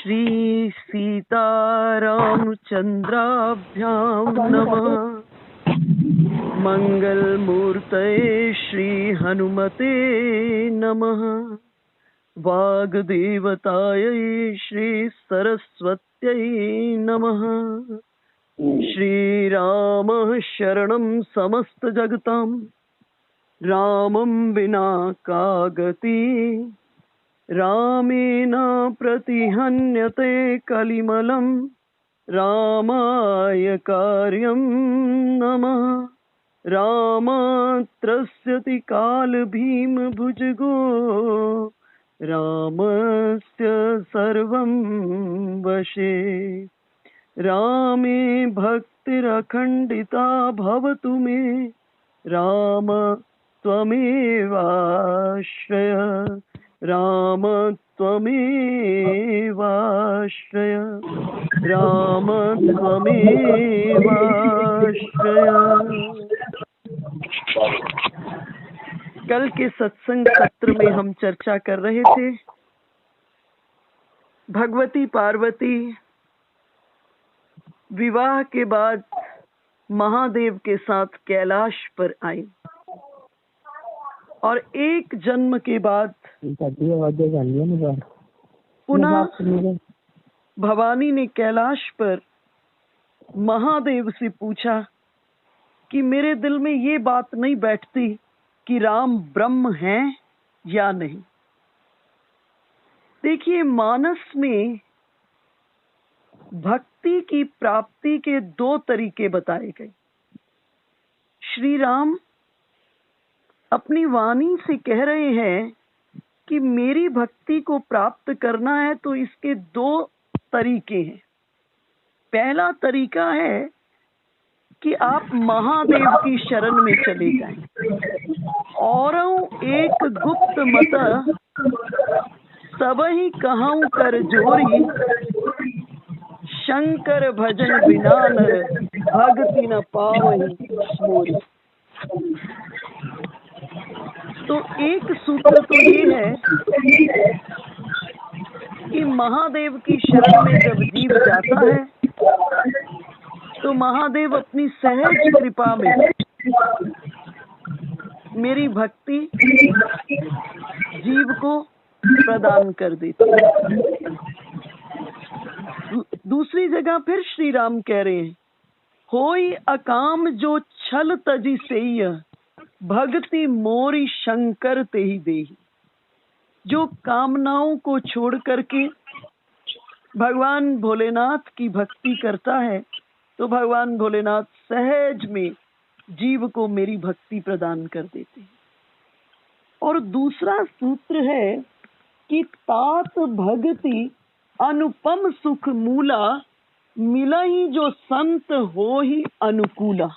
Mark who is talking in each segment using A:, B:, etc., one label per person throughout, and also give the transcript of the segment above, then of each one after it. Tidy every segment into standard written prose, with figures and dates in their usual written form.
A: श्री सीतारामचंद्राभ्यां नमः। मंगलमूर्तये श्री हनुमते नमः। वाग्देवतायै श्री सरस्वत्यै नमः। श्रीरामः शरणं समस्तजगतां, रामं विना का गति, रामेण प्रतिहन्यते कलिमलं, रामाय कार्यं नमः। रामत्रस्यति कालभीमभुजगो, रामस्य सर्वं वशे। रामे भक्तिरखण्डिता भवतु मे, राम त्वमेवाश्रय, राम त्वमेवाश्रय, राम त्वमेवाश्रय। कल के सत्संग सत्र में हम चर्चा कर रहे थे भगवती पार्वती विवाह के बाद महादेव के साथ कैलाश पर आई और एक जन्म के बाद पुनः भवानी ने कैलाश पर महादेव से पूछा कि मेरे दिल में ये बात नहीं बैठती कि राम ब्रह्म हैं या नहीं। देखिए, मानस में भक्ति की प्राप्ति के दो तरीके बताए गए। श्री राम अपनी वाणी से कह रहे हैं कि मेरी भक्ति को प्राप्त करना है तो इसके दो तरीके हैं। पहला तरीका है कि आप महादेव की शरण में चले जाएं और एक गुप्त मत सबहि कहूं कर जोरी, शंकर भजन बिना नर भगति न पावहि मोरी। तो एक सूत्र तो ये है कि महादेव की शरण में जब जीव जाता है तो महादेव अपनी सहज कृपा में मेरी भक्ति जीव को प्रदान कर देते हैं। दूसरी जगह फिर श्री राम कह रहे हैं, होई अकाम जो छल तजी सेय, भक्ति मोरी शंकर ते ही देही। जो कामनाओं को छोड़ करके भगवान भोलेनाथ की भक्ति करता है तो भगवान भोलेनाथ सहज में जीव को मेरी भक्ति प्रदान कर देते हैं। और दूसरा सूत्र है कि तात भगति अनुपम सुख मूला, मिला ही जो संत हो ही अनुकूला।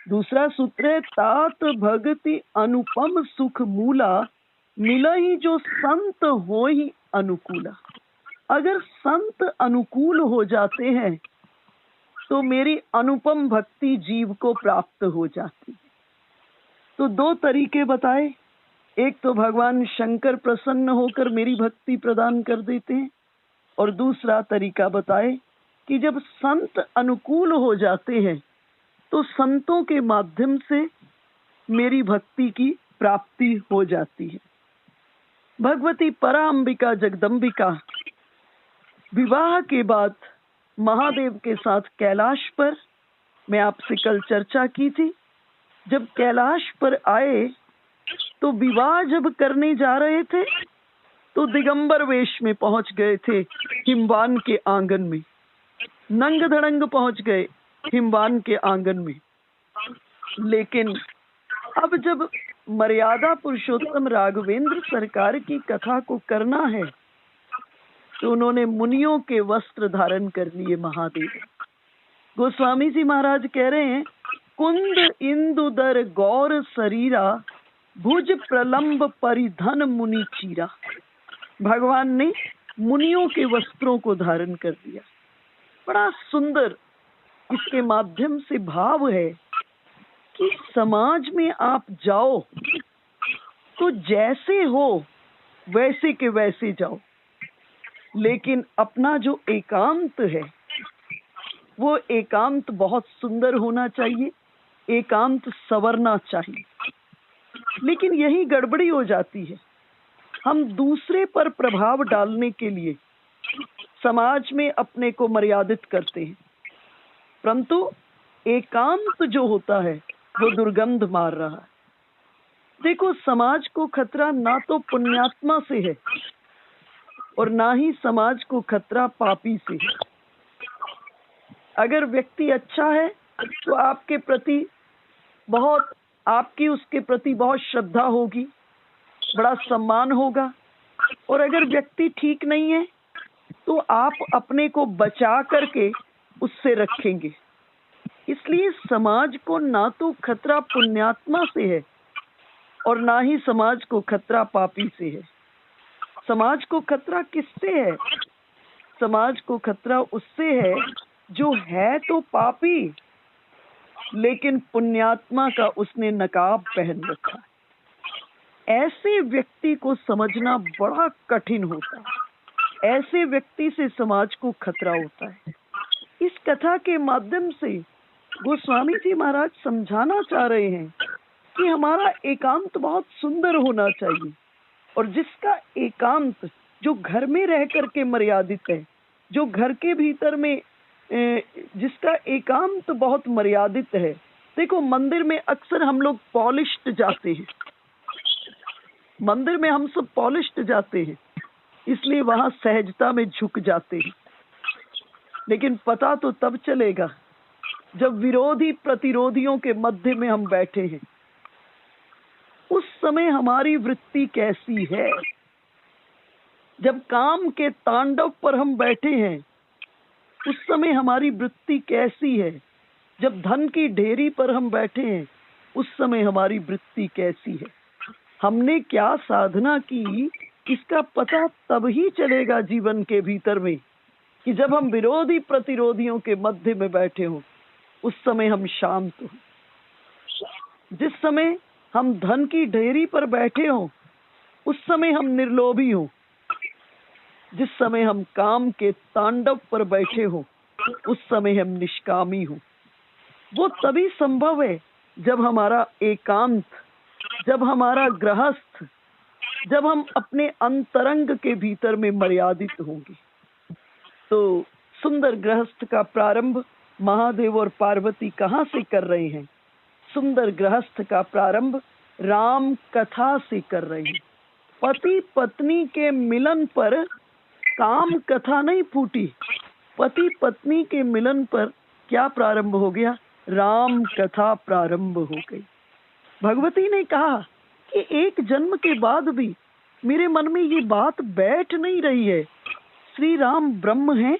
A: दूसरा सूत्र है तात भगति अनुपम सुख मूला, मिला ही जो संत हो ही अनुकूला। अगर संत अनुकूल हो जाते हैं तो मेरी अनुपम भक्ति जीव को प्राप्त हो जाती है। तो दो तरीके बताए, एक तो भगवान शंकर प्रसन्न होकर मेरी भक्ति प्रदान कर देते हैं और दूसरा तरीका बताए कि जब संत अनुकूल हो जाते हैं तो संतों के माध्यम से मेरी भक्ति की प्राप्ति हो जाती है। भगवती परांबिका जगदम्बिका विवाह के बाद महादेव के साथ कैलाश पर, मैं आपसे कल चर्चा की थी, जब कैलाश पर आए तो विवाह जब करने जा रहे थे तो दिगंबर वेश में पहुंच गए थे हिमवान के आंगन में, नंग धड़ंग पहुंच गए हिमवान के आंगन में। लेकिन अब जब मर्यादा पुरुषोत्तम राघवेंद्र सरकार की कथा को करना है तो उन्होंने मुनियों के वस्त्र धारण कर लिए महादेव। गोस्वामी जी महाराज कह रहे हैं, कुंद इंदुदर गौर शरीरा, भुज प्रलंब परिधन मुनि चीरा। भगवान ने मुनियों के वस्त्रों को धारण कर दिया। बड़ा सुंदर इसके माध्यम से भाव है कि समाज में आप जाओ तो जैसे हो वैसे के वैसे जाओ। लेकिन अपना जो एकांत है वो एकांत बहुत सुंदर होना चाहिए, एकांत संवरना चाहिए। लेकिन यही गड़बड़ी हो जाती है, हम दूसरे पर प्रभाव डालने के लिए समाज में अपने को मर्यादित करते हैं, परंतु एकांत जो होता है वो दुर्गंध मार रहा है। देखो, समाज को खतरा ना तो पुण्यात्मा से है और ना ही समाज को खतरा पापी से है। अगर व्यक्ति अच्छा है तो आपकी उसके प्रति बहुत श्रद्धा होगी, बड़ा सम्मान होगा, और अगर व्यक्ति ठीक नहीं है तो आप अपने को बचा करके उससे रखेंगे। इसलिए समाज को ना तो खतरा पुण्यात्मा से है और ना ही समाज को खतरा पापी से है। समाज को खतरा किससे है? समाज को खतरा उससे है जो है तो पापी, लेकिन पुण्यात्मा का उसने नकाब पहन रखा है। ऐसे व्यक्ति को समझना बड़ा कठिन होता है, ऐसे व्यक्ति से समाज को खतरा होता है। इस कथा के माध्यम से गोस्वामी जी महाराज समझाना चाह रहे हैं कि हमारा एकांत बहुत सुंदर होना चाहिए, और जिसका एकांत जो घर में रह करके मर्यादित है, जो घर के भीतर में जिसका एकांत बहुत मर्यादित है। देखो, मंदिर में अक्सर हम लोग पॉलिश्ड जाते हैं, मंदिर में हम सब पॉलिश्ड जाते हैं, इसलिए वहां सहजता में झुक जाते हैं। लेकिन पता तो तब चलेगा जब विरोधी प्रतिरोधियों के मध्य में हम बैठे हैं, उस समय हमारी वृत्ति कैसी है। जब काम के तांडव पर हम बैठे हैं, उस समय हमारी वृत्ति कैसी है। जब धन की ढेरी पर हम बैठे हैं, उस समय हमारी वृत्ति कैसी है। हमने क्या साधना की, इसका पता तब ही चलेगा जीवन के भीतर में कि जब हम विरोधी प्रतिरोधियों के मध्य में बैठे हों, उस समय हम शांत हों। जिस समय हम धन की ढेरी पर बैठे हों, उस समय हम निर्लोभी हों। जिस समय हम काम के तांडव पर बैठे हों, उस समय हम निष्कामी हों। वो तभी संभव है जब हमारा एकांत, जब हमारा गृहस्थ, जब हम अपने अंतरंग के भीतर में मर्यादित होंगे। तो सुंदर गृहस्थ का प्रारंभ महादेव और पार्वती कहाँ से कर रहे हैं? सुंदर गृहस्थ का प्रारंभ राम कथा से कर रहे हैं। पति पत्नी के मिलन पर काम कथा नहीं फूटी, पति पत्नी के मिलन पर क्या प्रारंभ हो गया? राम कथा प्रारंभ हो गई। भगवती ने कहा कि एक जन्म के बाद भी मेरे मन में ये बात बैठ नहीं रही है, श्री राम ब्रह्म हैं,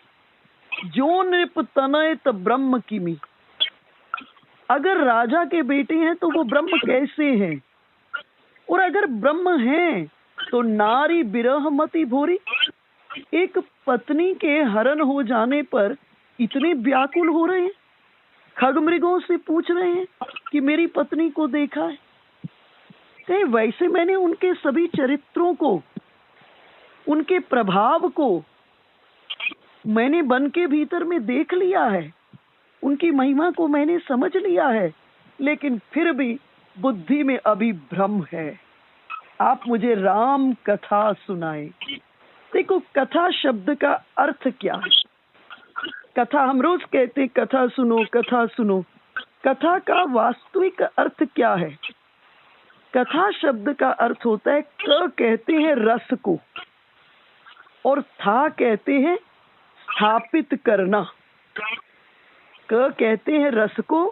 A: जो नृप तनयत ब्रह्म किमी। अगर राजा के बेटे हैं तो वो ब्रह्म कैसे हैं? और अगर ब्रह्म हैं तो नारी बिरह मति भोरी। एक पत्नी के हरण हो जाने पर इतने व्याकुल हो रहे हैं, खगमृगों से पूछ रहे हैं कि मेरी पत्नी को देखा है। कहीं वैसे मैंने उनके सभी चरित्रों को, उनके प्रभाव को मैंने मन के भीतर में देख लिया है, उनकी महिमा को मैंने समझ लिया है, लेकिन फिर भी बुद्धि में अभी भ्रम है। आप मुझे राम कथा सुनाए। देखो, कथा शब्द का अर्थ क्या है? कथा, हम रोज कहते कथा सुनो, कथा सुनो। कथा का वास्तविक अर्थ क्या है? कथा शब्द का अर्थ होता है, क कहते हैं रस को और था कहते हैं स्थापित करना। क कहते हैं रस को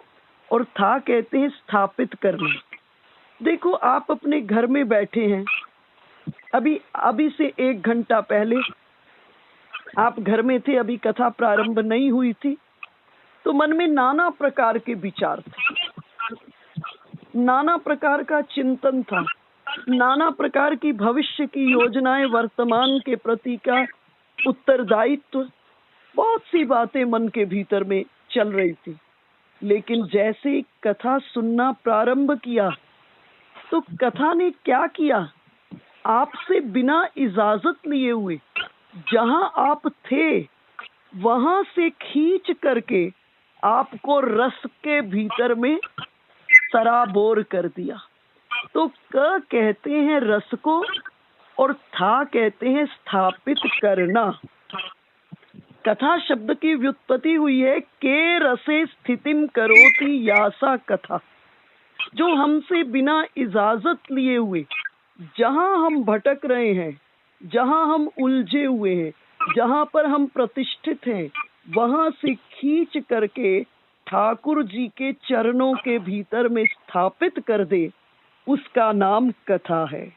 A: और था कहते हैं स्थापित करना। देखो, आप अपने घर में बैठे हैं, अभी से 1 घंटा पहले आप घर में थे, अभी कथा प्रारंभ नहीं हुई थी, तो मन में नाना प्रकार के विचार थे, नाना प्रकार का चिंतन था, नाना प्रकार की भविष्य की योजनाएं, वर्तमान के प्रति का उत्तरदायित्व, बहुत सी बातें मन के भीतर में चल रही थी। लेकिन जैसे कथा सुनना प्रारंभ किया तो कथा ने क्या किया? आपसे बिना इजाजत लिए हुए जहां आप थे वहां से खींच करके आपको रस के भीतर में सराबोर कर दिया। तो क कहते हैं रस को और था कहते हैं स्थापित करना। कथा शब्द की व्युत्पत्ति हुई है के रसे स्थितिम करोति यासा कथा। जो हमसे बिना इजाजत लिए हुए जहां हम भटक रहे हैं, जहां हम उलझे हुए हैं, जहां पर हम प्रतिष्ठित हैं, वहां से खींच करके ठाकुर जी के चरणों के भीतर में स्थापित कर दे, उसका नाम कथा है।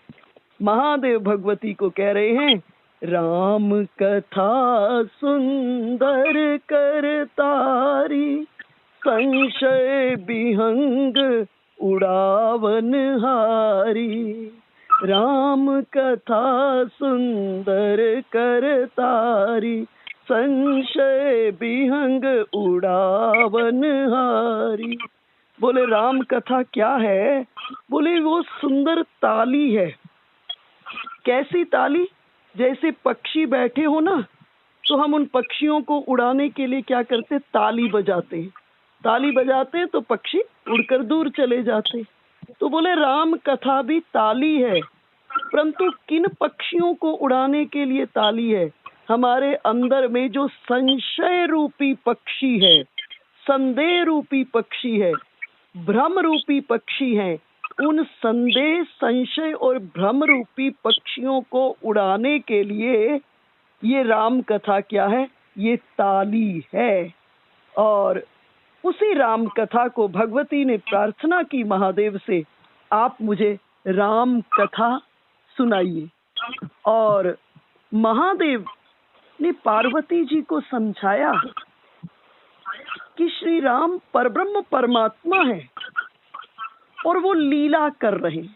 A: महादेव भगवती को कह रहे हैं, राम कथा सुंदर करतारी, संशय विहंग उड़ावन हारी। राम कथा सुंदर करतारी, संशय विहंग उड़ावन हारी। बोले राम कथा क्या है? बोले वो सुंदर ताली है। कैसी ताली? जैसे पक्षी बैठे हो ना, तो हम उन पक्षियों को उड़ाने के लिए क्या करते? ताली बजाते हैं। ताली बजाते तो पक्षी उड़कर दूर चले जाते। तो बोले राम कथा भी ताली है, परंतु किन पक्षियों को उड़ाने के लिए ताली है? हमारे अंदर में जो संशय रूपी पक्षी है, संदेह रूपी पक्षी है, भ्रम रूपी पक्षी है, उन संदेह, संशय और भ्रम रूपी पक्षियों को उड़ाने के लिए ये राम कथा क्या है? ये ताली है। और उसी राम कथा को भगवती ने प्रार्थना की महादेव से, आप मुझे राम कथा सुनाइए। और महादेव ने पार्वती जी को समझाया कि श्री राम परब्रह्म परमात्मा है और वो लीला कर रहे हैं।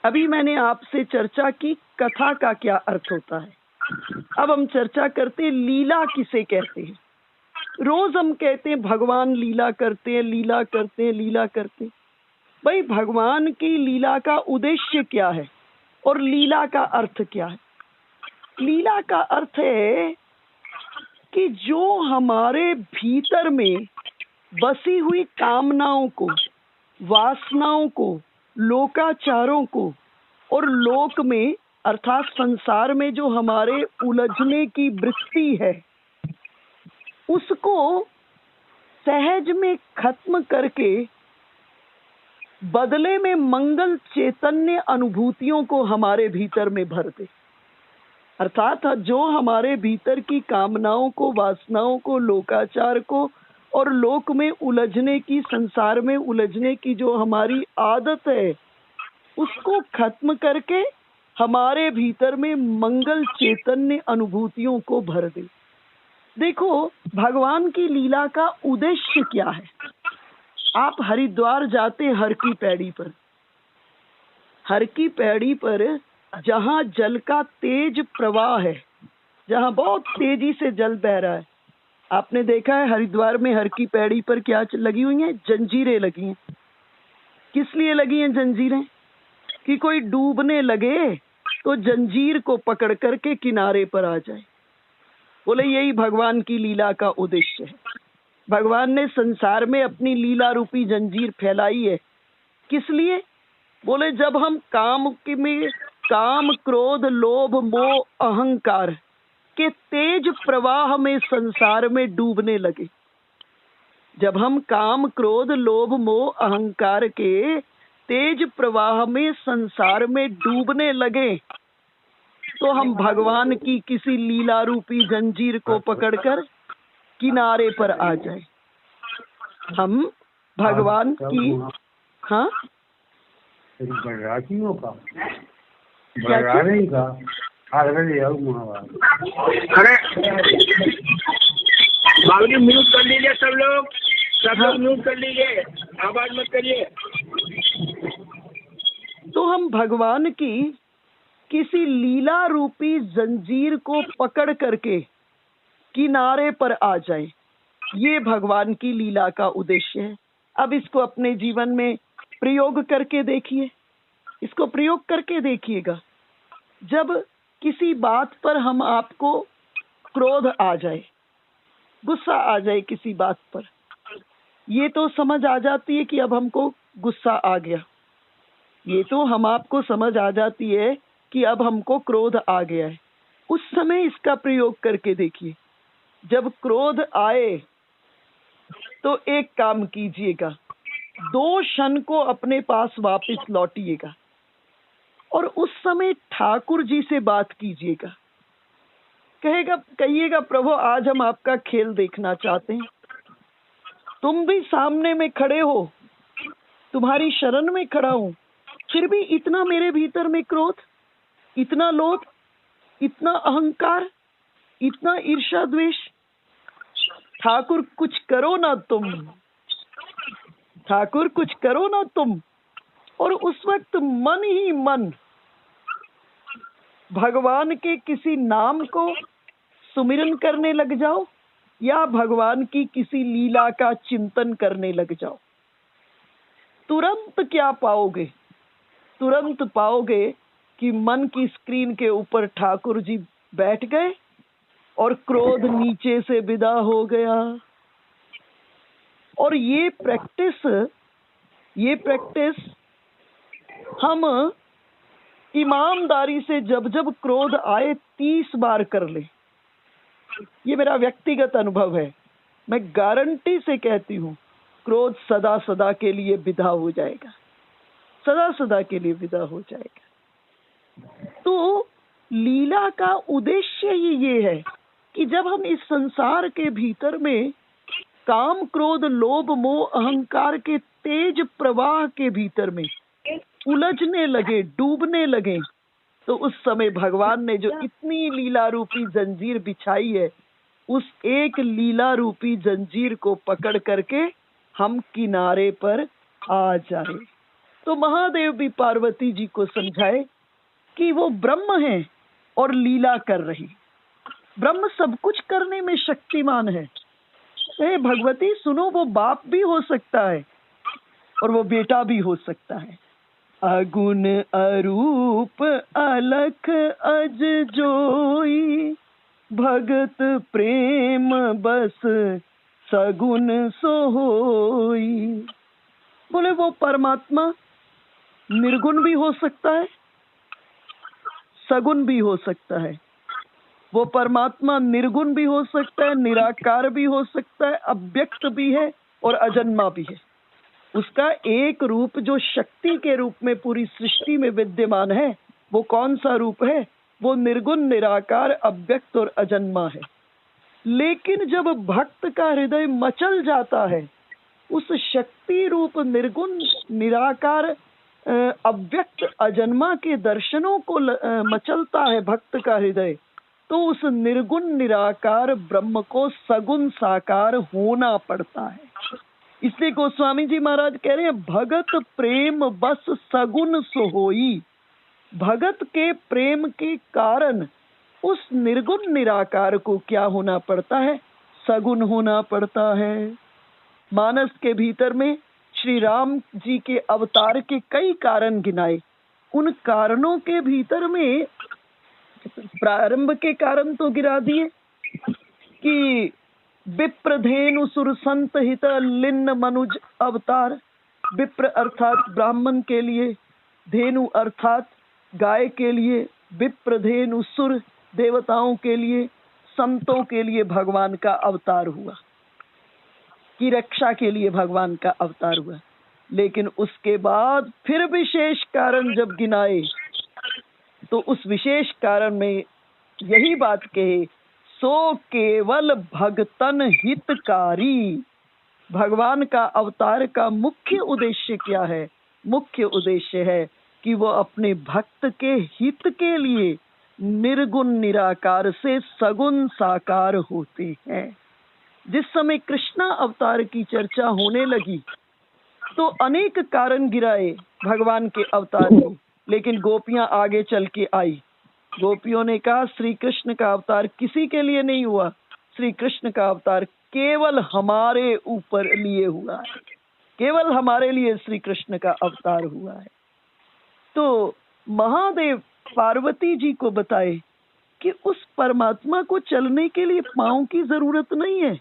A: अभी मैंने आपसे चर्चा की कथा का क्या अर्थ होता है। अब हम चर्चा करते लीला किसे कहते हैं। रोज हम कहते हैं भगवान लीला करते हैं, लीला करते हैं, लीला करते हैं। भाई भगवान की लीला का उद्देश्य क्या है और लीला का अर्थ क्या है? लीला का अर्थ है कि जो हमारे भीतर में बसी हुई कामनाओं को, वासनाओं को, लोकाचारों को और लोक में अर्थात संसार में जो हमारे उलझने की वृत्ति है, उसको सहज में खत्म करके बदले में मंगल चैतन्य अनुभूतियों को हमारे भीतर में भर दे। अर्थात जो हमारे भीतर की कामनाओं को, वासनाओं को, लोकाचार को और लोक में उलझने की, संसार में उलझने की जो हमारी आदत है, उसको खत्म करके हमारे भीतर में मंगल चैतन्य अनुभूतियों को भर दे। देखो भगवान की लीला का उद्देश्य क्या है। आप हरिद्वार जाते हैं हर की पैड़ी पर, हर की पैड़ी पर जहाँ जल का तेज प्रवाह है, जहाँ बहुत तेजी से जल बह रहा है, आपने देखा है हरिद्वार में हर की पैड़ी पर क्या लगी हुई हैं? जंजीरें लगी हैं। किस लिए लगी हैं जंजीरें? कि कोई डूबने लगे तो जंजीर को पकड़ करके किनारे पर आ जाए। बोले यही भगवान की लीला का उद्देश्य है। भगवान ने संसार में अपनी लीला रूपी जंजीर फैलाई है। किस लिए? बोले जब हम काम, क्रोध, लोभ, मोह, अहंकार के तेज प्रवाह में संसार में डूबने लगे, जब हम काम, क्रोध, लोभ, मोह, अहंकार के तेज प्रवाह में संसार में डूबने लगे, तो हम भगवान की किसी लीला रूपी जंजीर को पकड़कर किनारे पर आ जाए। हम भगवान की हाँ
B: अरे बाबूजी म्यूट कर लीजिए, सब लोग म्यूट कर लीजिए, आवाज मत करिए।
A: तो हम भगवान की किसी लीला रूपी जंजीर को पकड़ करके किनारे पर आ जाए, ये भगवान की लीला का उद्देश्य है। अब इसको अपने जीवन में प्रयोग करके देखिए, इसको प्रयोग करके देखिएगा। जब किसी बात पर हम आपको क्रोध आ जाए, गुस्सा आ जाए किसी बात पर, ये तो समझ आ जाती है कि अब हमको गुस्सा आ गया। ये तो हम आपको समझ आ जाती है कि अब हमको क्रोध आ गया है। उस समय इसका प्रयोग करके देखिए। जब क्रोध आए तो एक काम कीजिएगा, 2 क्षण को अपने पास वापस लौटिएगा और उस समय ठाकुर जी से बात कीजिएगा। कहिएगा प्रभु आज हम आपका खेल देखना चाहते हैं। तुम भी सामने में खड़े हो, तुम्हारी शरण में खड़ा हूं, फिर भी इतना मेरे भीतर में क्रोध, इतना लोभ, इतना अहंकार, इतना ईर्ष्या द्वेष। ठाकुर कुछ करो ना तुम, ठाकुर कुछ करो ना तुम। और उस वक्त मन ही मन भगवान के किसी नाम को सुमिरन करने लग जाओ या भगवान की किसी लीला का चिंतन करने लग जाओ। तुरंत क्या पाओगे? तुरंत पाओगे कि मन की स्क्रीन के ऊपर ठाकुर जी बैठ गए और क्रोध नीचे से विदा हो गया। और ये प्रैक्टिस हम ईमानदारी से जब जब क्रोध आए 30 बार कर ले। ये मेरा व्यक्तिगत अनुभव है, मैं गारंटी से कहती हूँ क्रोध सदा सदा के लिए विदा हो जाएगा, सदा सदा के लिए विदा हो जाएगा। तो लीला का उद्देश्य ही ये है कि जब हम इस संसार के भीतर में काम क्रोध लोभ मोह अहंकार के तेज प्रवाह के भीतर में उलझने लगे, डूबने लगे, तो उस समय भगवान ने जो इतनी लीला रूपी जंजीर बिछाई है, उस एक लीला रूपी जंजीर को पकड़ करके हम किनारे पर आ जाए। तो महादेव भी पार्वती जी को समझाए कि वो ब्रह्म है और लीला कर रही। ब्रह्म सब कुछ करने में शक्तिमान है। हे भगवती सुनो, वो बाप भी हो सकता है और वो बेटा भी हो सकता है। अगुण अरूप अलख अज जोई, भगत प्रेम बस सगुन सोई। बोले वो परमात्मा निर्गुण भी हो सकता है, सगुण भी हो सकता है। वो परमात्मा निर्गुण भी हो सकता है, निराकार भी हो सकता है, अव्यक्त भी है और अजन्मा भी है। उसका एक रूप जो शक्ति के रूप में पूरी सृष्टि में विद्यमान है, वो कौन सा रूप है? वो निर्गुण, निराकार, अव्यक्त और अजन्मा है। लेकिन जब भक्त का हृदय मचल जाता है, उस शक्ति रूप निर्गुण, निराकार, अव्यक्त, अजन्मा के दर्शनों को मचलता है भक्त का हृदय, तो उस निर्गुण निराकार ब्रह्म को सगुण साकार होना पड़ता है। इसलिए गोस्वामी जी महाराज कह रहे हैं, भगत प्रेम बस सगुण सोई। भगत के प्रेम के कारण उस निर्गुण निराकार को क्या होना पड़ता है? सगुण होना पड़ता है। मानस के भीतर में श्री राम जी के अवतार के कई कारण गिनाए। उन कारणों के भीतर में प्रारंभ के कारण तो गिरा दिए कि विप्रधेनु सुर संत हित लिन्न मनुज अवतार। विप्र अर्थात ब्राह्मण के लिए, धेनु अर्थात गाय के लिए, विप्रधेनु सुर देवताओं के लिए, संतों के लिए भगवान का अवतार हुआ, की रक्षा के लिए भगवान का अवतार हुआ। लेकिन उसके बाद फिर विशेष कारण जब गिनाए, तो उस विशेष कारण में यही बात कहे, सो केवल भगतन हितकारी। भगवान का अवतार का मुख्य उद्देश्य क्या है? मुख्य उद्देश्य है कि वो अपने भक्त के हित के लिए निर्गुण निराकार से सगुण साकार होते हैं। जिस समय कृष्णा अवतार की चर्चा होने लगी तो अनेक कारण गिराए भगवान के अवतार के, लेकिन गोपियां आगे चल के आई। गोपियों ने कहा श्री कृष्ण का अवतार किसी के लिए नहीं हुआ, श्री कृष्ण का अवतार केवल हमारे ऊपर लिए हुआ है, केवल हमारे लिए श्री कृष्ण का अवतार हुआ है। तो महादेव पार्वती जी को बताए कि उस परमात्मा को चलने के लिए पाँव की जरूरत नहीं है,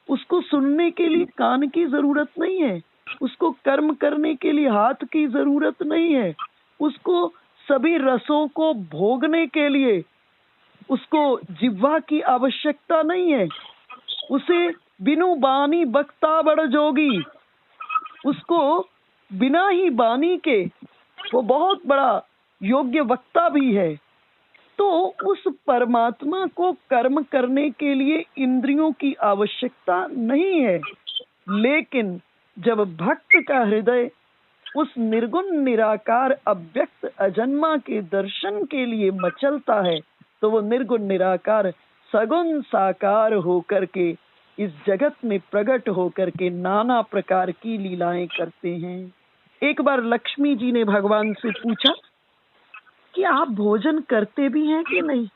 A: उसको सुनने के लिए कान की जरूरत नहीं है, उसको कर्म करने के लिए हाथ की जरूरत नहीं है, उसको सभी रसों को भोगने के लिए उसको जिह्वा की आवश्यकता नहीं है। उसे बिनु बानी बक्ता बड़ जोगी, उसको बिना ही बानी के वो बहुत बड़ा योग्य वक्ता भी है। तो उस परमात्मा को कर्म करने के लिए इंद्रियों की आवश्यकता नहीं है। लेकिन जब भक्त का हृदय उस निर्गुण निराकार अव्यक्त अजन्मा के दर्शन के लिए मचलता है, तो वो निर्गुण निराकार सगुण साकार होकर के इस जगत में प्रकट होकर के नाना प्रकार की लीलाएं करते हैं। एक बार लक्ष्मी जी ने भगवान से पूछा कि आप भोजन करते भी हैं कि नहीं,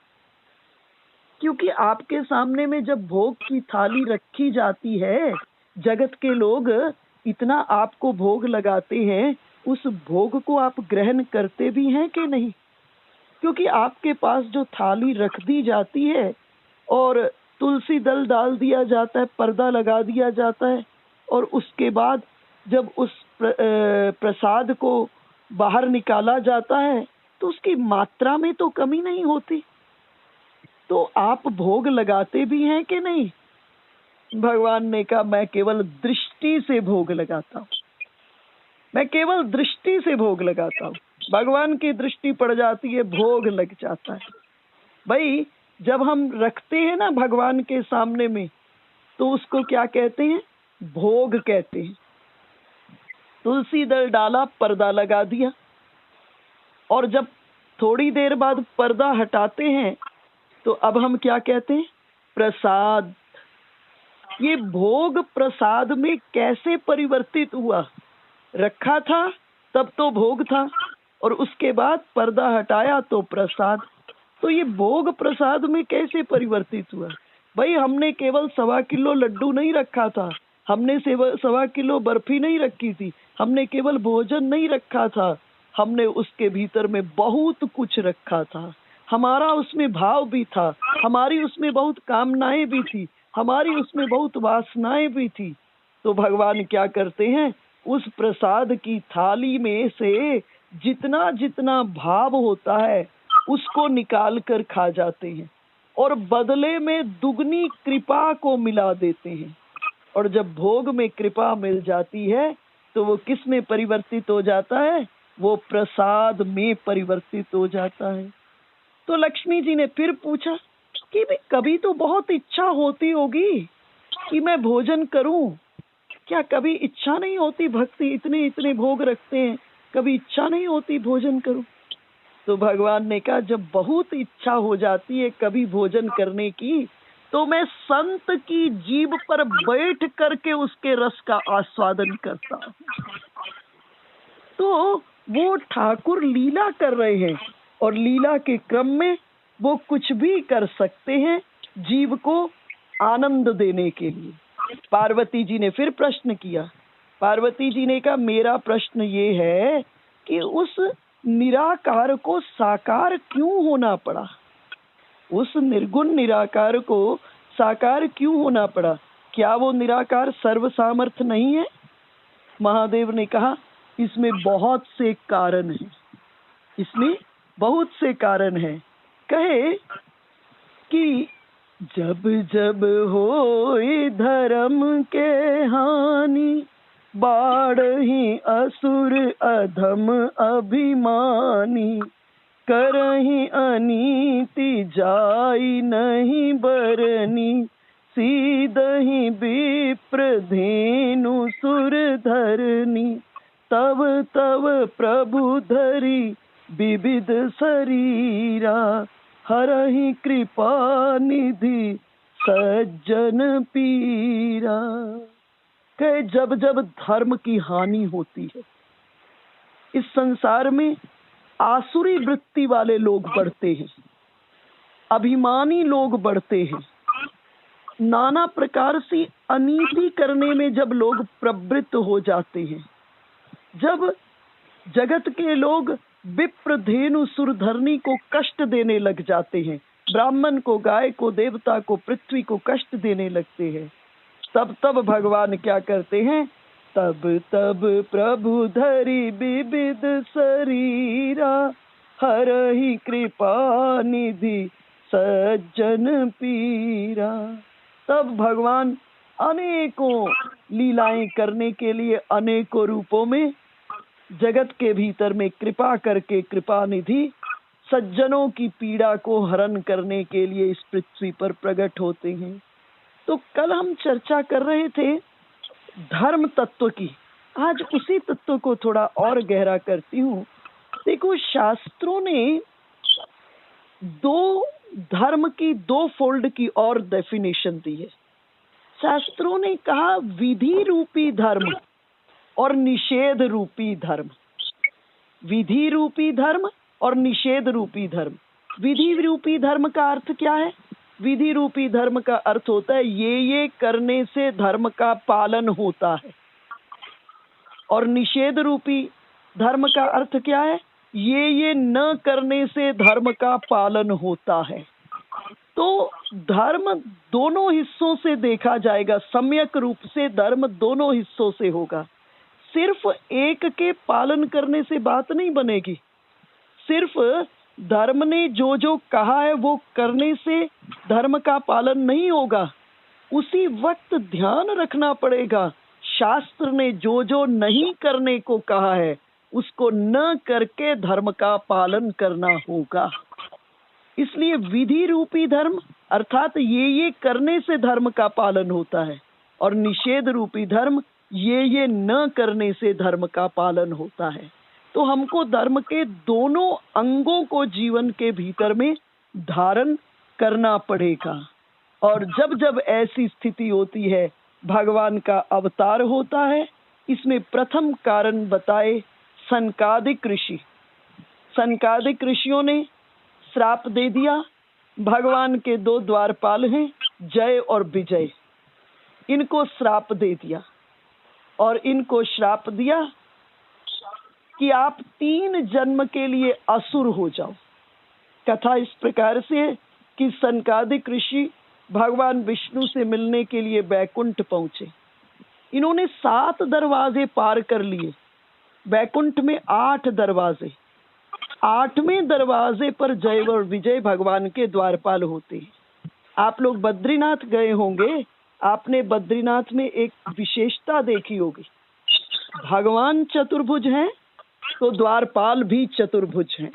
A: क्योंकि आपके सामने में जब भोग की थाली रखी जाती है, जगत के लोग इतना आपको भोग लगाते हैं, उस भोग को आप ग्रहण करते भी हैं कि नहीं? क्योंकि आपके पास जो थाली रख दी जाती है और तुलसी दल डाल दिया जाता है, पर्दा लगा दिया जाता है, और उसके बाद जब उस प्रसाद को बाहर निकाला जाता है तो उसकी मात्रा में तो कमी नहीं होती। तो आप भोग लगाते भी हैं कि नहीं? भगवान ने कहा, मैं केवल दृष्टि से भोग लगाता हूँ, मैं केवल दृष्टि से भोग लगाता हूँ। भगवान की दृष्टि पड़ जाती है, भोग लग जाता है। भाई जब हम रखते हैं ना भगवान के सामने में, तो उसको क्या कहते हैं? भोग कहते हैं। तुलसी दल डाला, पर्दा लगा दिया, और जब थोड़ी देर बाद पर्दा हटाते हैं तो अब हम क्या कहते हैं? प्रसाद। ये भोग प्रसाद में कैसे परिवर्तित हुआ? रखा था तब तो भोग था, और उसके बाद पर्दा हटाया तो प्रसाद। तो ये भोग प्रसाद में कैसे परिवर्तित हुआ? भाई हमने केवल 1.25 किलो लड्डू नहीं रखा था, हमने 1.25 किलो बर्फी नहीं रखी थी, हमने केवल भोजन नहीं रखा था, हमने उसके भीतर में बहुत कुछ रखा था। हमारा उसमें भाव भी था, हमारी उसमें बहुत कामनाएं भी थी, हमारी उसमें बहुत वासनाएं भी थी। तो भगवान क्या करते हैं? उस प्रसाद की थाली में से जितना जितना भाव होता है उसको निकाल कर खा जाते हैं, और बदले में दुगनी कृपा को मिला देते हैं। और जब भोग में कृपा मिल जाती है तो वो किस में परिवर्तित हो जाता है? वो प्रसाद में परिवर्तित हो जाता है। तो लक्ष्मी जी ने फिर पूछा कि भाई कभी तो बहुत इच्छा होती होगी कि मैं भोजन करूं, क्या कभी इच्छा नहीं होती? भक्ति इतने इतने भोग रखते हैं, कभी इच्छा नहीं होती भोजन करूं? तो भगवान ने कहा, जब बहुत इच्छा हो जाती है कभी भोजन करने की, तो मैं संत की जीभ पर बैठ करके उसके रस का आस्वादन करता हूँ। तो वो ठाकुर लीला कर रहे हैं, और लीला के क्रम में वो कुछ भी कर सकते हैं जीव को आनंद देने के लिए। पार्वती जी ने फिर प्रश्न किया। पार्वती जी ने कहा, मेरा प्रश्न ये है कि उस निराकार को साकार क्यों होना पड़ा? उस निर्गुण निराकार को साकार क्यों होना पड़ा? क्या वो निराकार सर्व सामर्थ नहीं है? महादेव ने कहा, इसमें बहुत से कारण हैं, इसमें बहुत से कारण हैं। कहे कि जब जब होए धर्म के हानि, बाढ़हि असुर अधम अभिमानी, करहि अनीति जाई नहीं बरनी, सीदहि विप्र धेनु सुर धरनी, तब तब प्रभु धरी विविध शरीरा, हरहि कृपा निधि सज्जन पीरा। कहे जब जब धर्म की हानि होती है, इस संसार में आसुरी वृत्ति वाले लोग बढ़ते हैं, अभिमानी लोग बढ़ते हैं, नाना प्रकार से अनीति करने में जब लोग प्रवृत्त हो जाते हैं, जब जगत के लोग विप्र धेनु सुरधरनी को कष्ट देने लग जाते हैं, ब्राह्मण को, गाय को, देवता को, पृथ्वी को कष्ट देने लगते हैं, तब भगवान क्या करते हैं? तब तब प्रभु धरि विविध शरीरा, हरहि कृपा निधि सज्जन पीरा। तब भगवान अनेकों लीलाएं करने के लिए अनेकों रूपों में जगत के भीतर में कृपा करके कृपा निधि सज्जनों की पीड़ा को हरण करने के लिए इस पृथ्वी पर प्रकट होते हैं। तो कल हम चर्चा कर रहे थे धर्म तत्व की, आज उसी तत्व को थोड़ा और गहरा करती हूँ। देखो, शास्त्रों ने धर्म की दो फोल्ड की और डेफिनेशन दी है। शास्त्रों ने कहा विधि रूपी धर्म और निषेध रूपी धर्म। विधि रूपी धर्म और निषेध रूपी धर्म। विधि रूपी धर्म का अर्थ क्या है? विधि रूपी धर्म का अर्थ होता है ये करने से धर्म का पालन होता है। और निषेध रूपी धर्म का अर्थ क्या है? ये न करने से धर्म का पालन होता है। तो धर्म दोनों हिस्सों से देखा जाएगा, सम्यक रूप से धर्म दोनों हिस्सों से होगा। सिर्फ एक के पालन करने से बात नहीं बनेगी। सिर्फ धर्म ने जो कहा है वो करने से धर्म का पालन नहीं होगा। उसी वक्त ध्यान रखना पड़ेगा, शास्त्र ने जो नहीं करने को कहा है उसको न करके धर्म का पालन करना होगा। इसलिए विधि रूपी धर्म अर्थात ये करने से धर्म का पालन होता है, और निषेध रूपी धर्म ये न करने से धर्म का पालन होता है। तो हमको धर्म के दोनों अंगों को जीवन के भीतर में धारण करना पड़ेगा। और जब ऐसी स्थिति होती है, भगवान का अवतार होता है। इसमें प्रथम कारण बताए सनकादिक ऋषि। सनकादिक ऋषियों ने श्राप दे दिया। भगवान के दो द्वारपाल हैं, जय और विजय, इनको श्राप दे दिया और इनको श्राप दिया कि आप 3 जन्म के लिए असुर हो जाओ। कथा इस प्रकार से है कि सनकादिक ऋषि भगवान विष्णु से मिलने के लिए बैकुंठ पहुंचे। इन्होंने 7 दरवाजे पार कर लिए। बैकुंठ में 8 दरवाजे, 8वें दरवाजे पर जय और विजय भगवान के द्वारपाल होते हैं। आप लोग बद्रीनाथ गए होंगे, आपने बद्रीनाथ में एक विशेषता देखी होगी, भगवान चतुर्भुज हैं तो द्वारपाल भी चतुर्भुज हैं।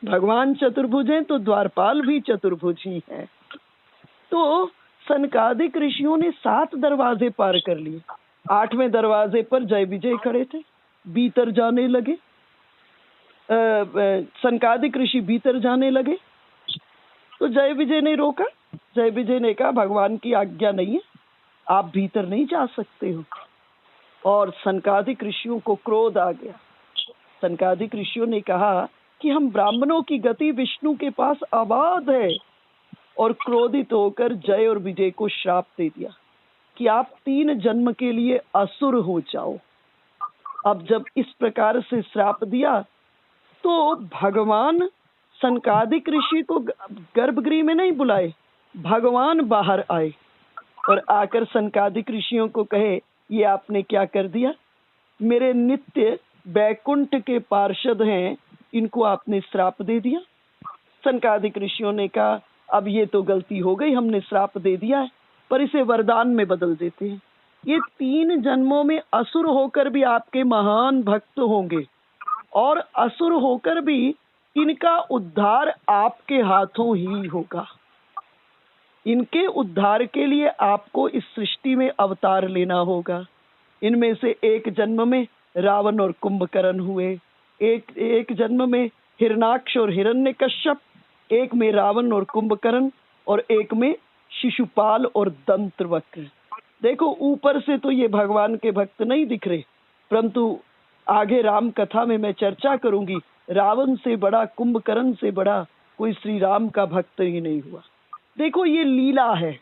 A: भगवान चतुर्भुज हैं तो द्वारपाल भी चतुर्भुज ही हैं। तो सनकादिक ऋषियों ने 7 दरवाजे पार कर लिए। 8वें दरवाजे पर जय विजय खड़े थे, भीतर जाने लगे। सनकादिक ऋषि भीतर जाने लगे तो जय विजय ने रोका। जय विजय ने कहा भगवान की आज्ञा नहीं है, आप भीतर नहीं जा सकते हो। और सनकादिक ऋषियों को क्रोध आ गया। सनकादिक ऋषियों ने कहा कि हम ब्राह्मणों की गति विष्णु के पास अबाध है, और क्रोधित होकर जय और विजय को श्राप दे दिया कि आप 3 जन्म के लिए असुर हो जाओ। अब जब इस प्रकार से श्राप दिया तो भगवान सनकादिक ऋषि को गर्भगृह में नहीं बुलाए, भगवान बाहर आए और आकर सनकादिक ऋषियों को कहे ये आपने क्या कर दिया? मेरे नित्य बैकुंठ के पार्षद हैं, इनको आपने श्राप दे दिया। सनकादिक ऋषियों ने कहा अब ये तो गलती हो गई, हमने श्राप दे दिया है, पर इसे वरदान में बदल देते हैं। ये 3 जन्मों में असुर होकर भी आपके महान भक्त होंगे, और असुर होकर भी इनका उद्धार आपके हाथों ही होगा। इनके उद्धार के लिए आपको इस सृष्टि में अवतार लेना होगा। इनमें से एक जन्म में रावण और कुंभकर्ण हुए, एक जन्म में हिरणाक्ष और हिरण्यकश्यप, एक में रावण और कुंभकर्ण, और एक में शिशुपाल और दंत्रवक्र। देखो, ऊपर से तो ये भगवान के भक्त नहीं दिख रहे, परंतु आगे राम कथा में मैं चर्चा करूंगी, रावण से बड़ा, कुंभकर्ण से बड़ा कोई श्री राम का भक्त ही नहीं हुआ। देखो, ये लीला है।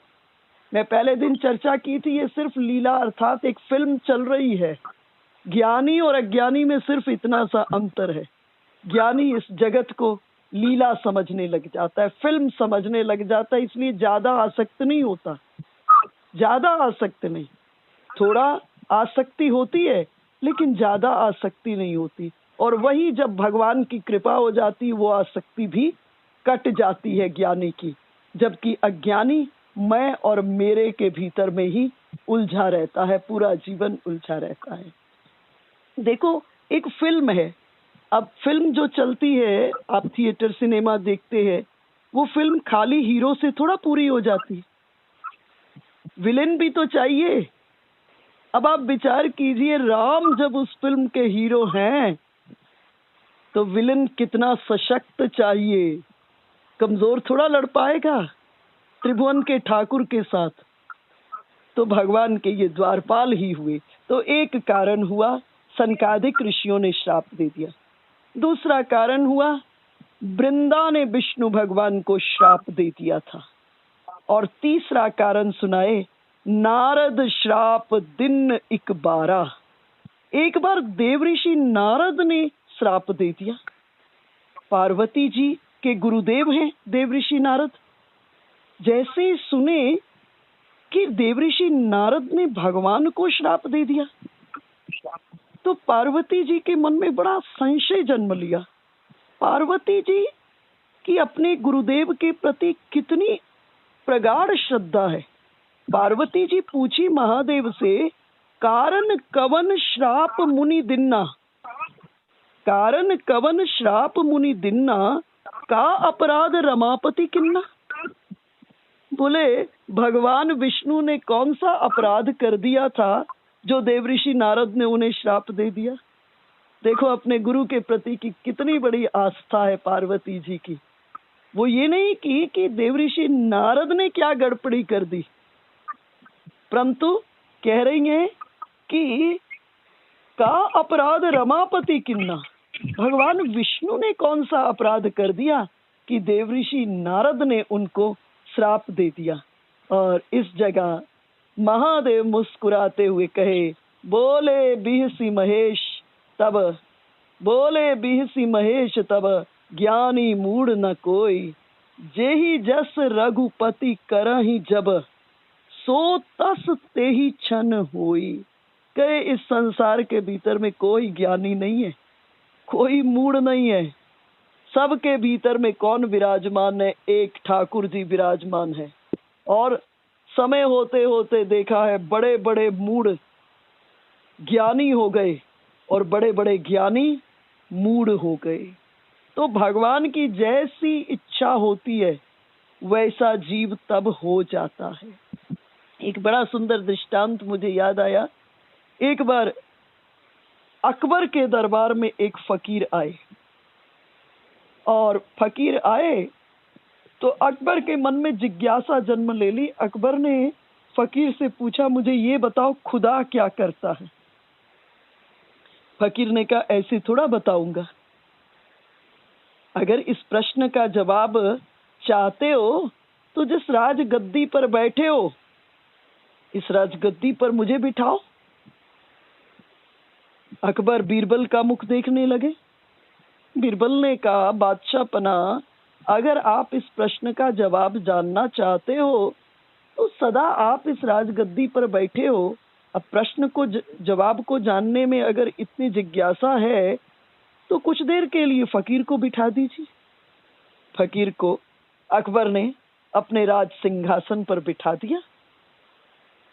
A: मैं पहले दिन चर्चा की थी, ये सिर्फ लीला अर्थात एक फिल्म चल रही है। ज्ञानी और अज्ञानी में सिर्फ इतना सा अंतर है। ज्ञानी इस जगत को लीला समझने लग जाता है, फिल्म समझने लग जाता है, इसलिए ज्यादा आसक्त नहीं होता, ज्यादा आसक्त नहीं, थोड़ा आसक्ति होती है लेकिन ज्यादा आसक्ति नहीं होती। और वही जब भगवान की कृपा हो जाती है वो आसक्ति भी कट जाती है ज्ञानी की, जबकि अज्ञानी मैं और मेरे के भीतर में ही उलझा रहता है, पूरा जीवन उलझा रहता है। देखो एक फिल्म है, अब फिल्म जो चलती है, आप थिएटर सिनेमा देखते हैं, वो फिल्म खाली हीरो से थोड़ा पूरी हो जाती, विलेन भी तो चाहिए। अब आप विचार कीजिए, राम जब उस फिल्म के हीरो हैं तो विलेन कितना सशक्त चाहिए, कमजोर थोड़ा लड़ पाएगा त्रिभुवन के ठाकुर के साथ। तो भगवान के ये द्वारपाल ही हुए। तो एक कारण हुआ सनकादिक ऋषियों ने श्राप दे दिया, दूसरा कारण हुआ वृंदा ने विष्णु भगवान को श्राप दे दिया था, और तीसरा कारण सुनाए नारद श्राप दिन इक बारा। एक बार देवऋषि नारद ने श्राप दे दिया। पार्वती जी के गुरुदेव हैं देवऋषि नारद, जैसे ही सुने कि देवऋषि नारद ने भगवान को श्राप दे दिया तो पार्वती जी के मन में बड़ा संशय जन्म लिया। पार्वती जी की अपने गुरुदेव के प्रति कितनी प्रगाढ़ श्रद्धा है। पार्वती जी पूछी महादेव से, कारण कवन श्राप मुनि दिन्ना, कारण कवन श्राप मुनि दिन्ना, का अपराध रमापति किन्ना। बोले भगवान विष्णु ने कौन सा अपराध कर दिया था जो देवऋषि नारद ने उन्हें श्राप दे दिया। देखो अपने गुरु के प्रति की कितनी बड़ी आस्था है पार्वती जी की। वो ये नहीं की कि देवऋषि नारद ने क्या गड़बड़ी कर दी, परंतु कह रही हैं कि का अपराध रमापति किन्ना, भगवान विष्णु ने कौन सा अपराध कर दिया कि देवऋषि नारद ने उनको श्राप दे दिया। और इस जगह महादेव मुस्कुराते हुए कहे, बोले बिहसी महेश तब, बोले बिहसी महेश तब, ज्ञानी मूढ़ न कोई, जेहि जस रघुपति करहि जब, सो तस तेहि क्षण होई। कहे इस संसार के भीतर में कोई ज्ञानी नहीं है, कोई मूढ़ नहीं है, सबके भीतर में कौन विराजमान है, एक ठाकुर जी विराजमान है। और समय होते होते देखा है बड़े बड़े मूढ़ ज्ञानी हो गए और बड़े बड़े ज्ञानी मूढ़ हो गए। तो भगवान की जैसी इच्छा होती है वैसा जीव तब हो जाता है। एक बड़ा सुंदर दृष्टांत मुझे याद आया। एक बार अकबर के दरबार में एक फकीर आए, और फकीर आए तो अकबर के मन में जिज्ञासा जन्म ले ली। अकबर ने फकीर से पूछा, मुझे ये बताओ खुदा क्या करता है। फकीर ने कहा, ऐसे थोड़ा बताऊंगा, अगर इस प्रश्न का जवाब चाहते हो तो जिस राजगद्दी पर बैठे हो इस राजगद्दी पर मुझे बिठाओ। अकबर बीरबल का मुख देखने लगे। बीरबल ने कहा, बादशाह पना, अगर आप इस प्रश्न का जवाब जानना चाहते हो तो सदा आप इस राजगद्दी पर बैठे हो। अब प्रश्न को जवाब को जानने में अगर इतनी जिज्ञासा है तो कुछ देर के लिए फकीर को बिठा दीजिए। फकीर को अकबर ने अपने राज सिंहासन पर बिठा दिया।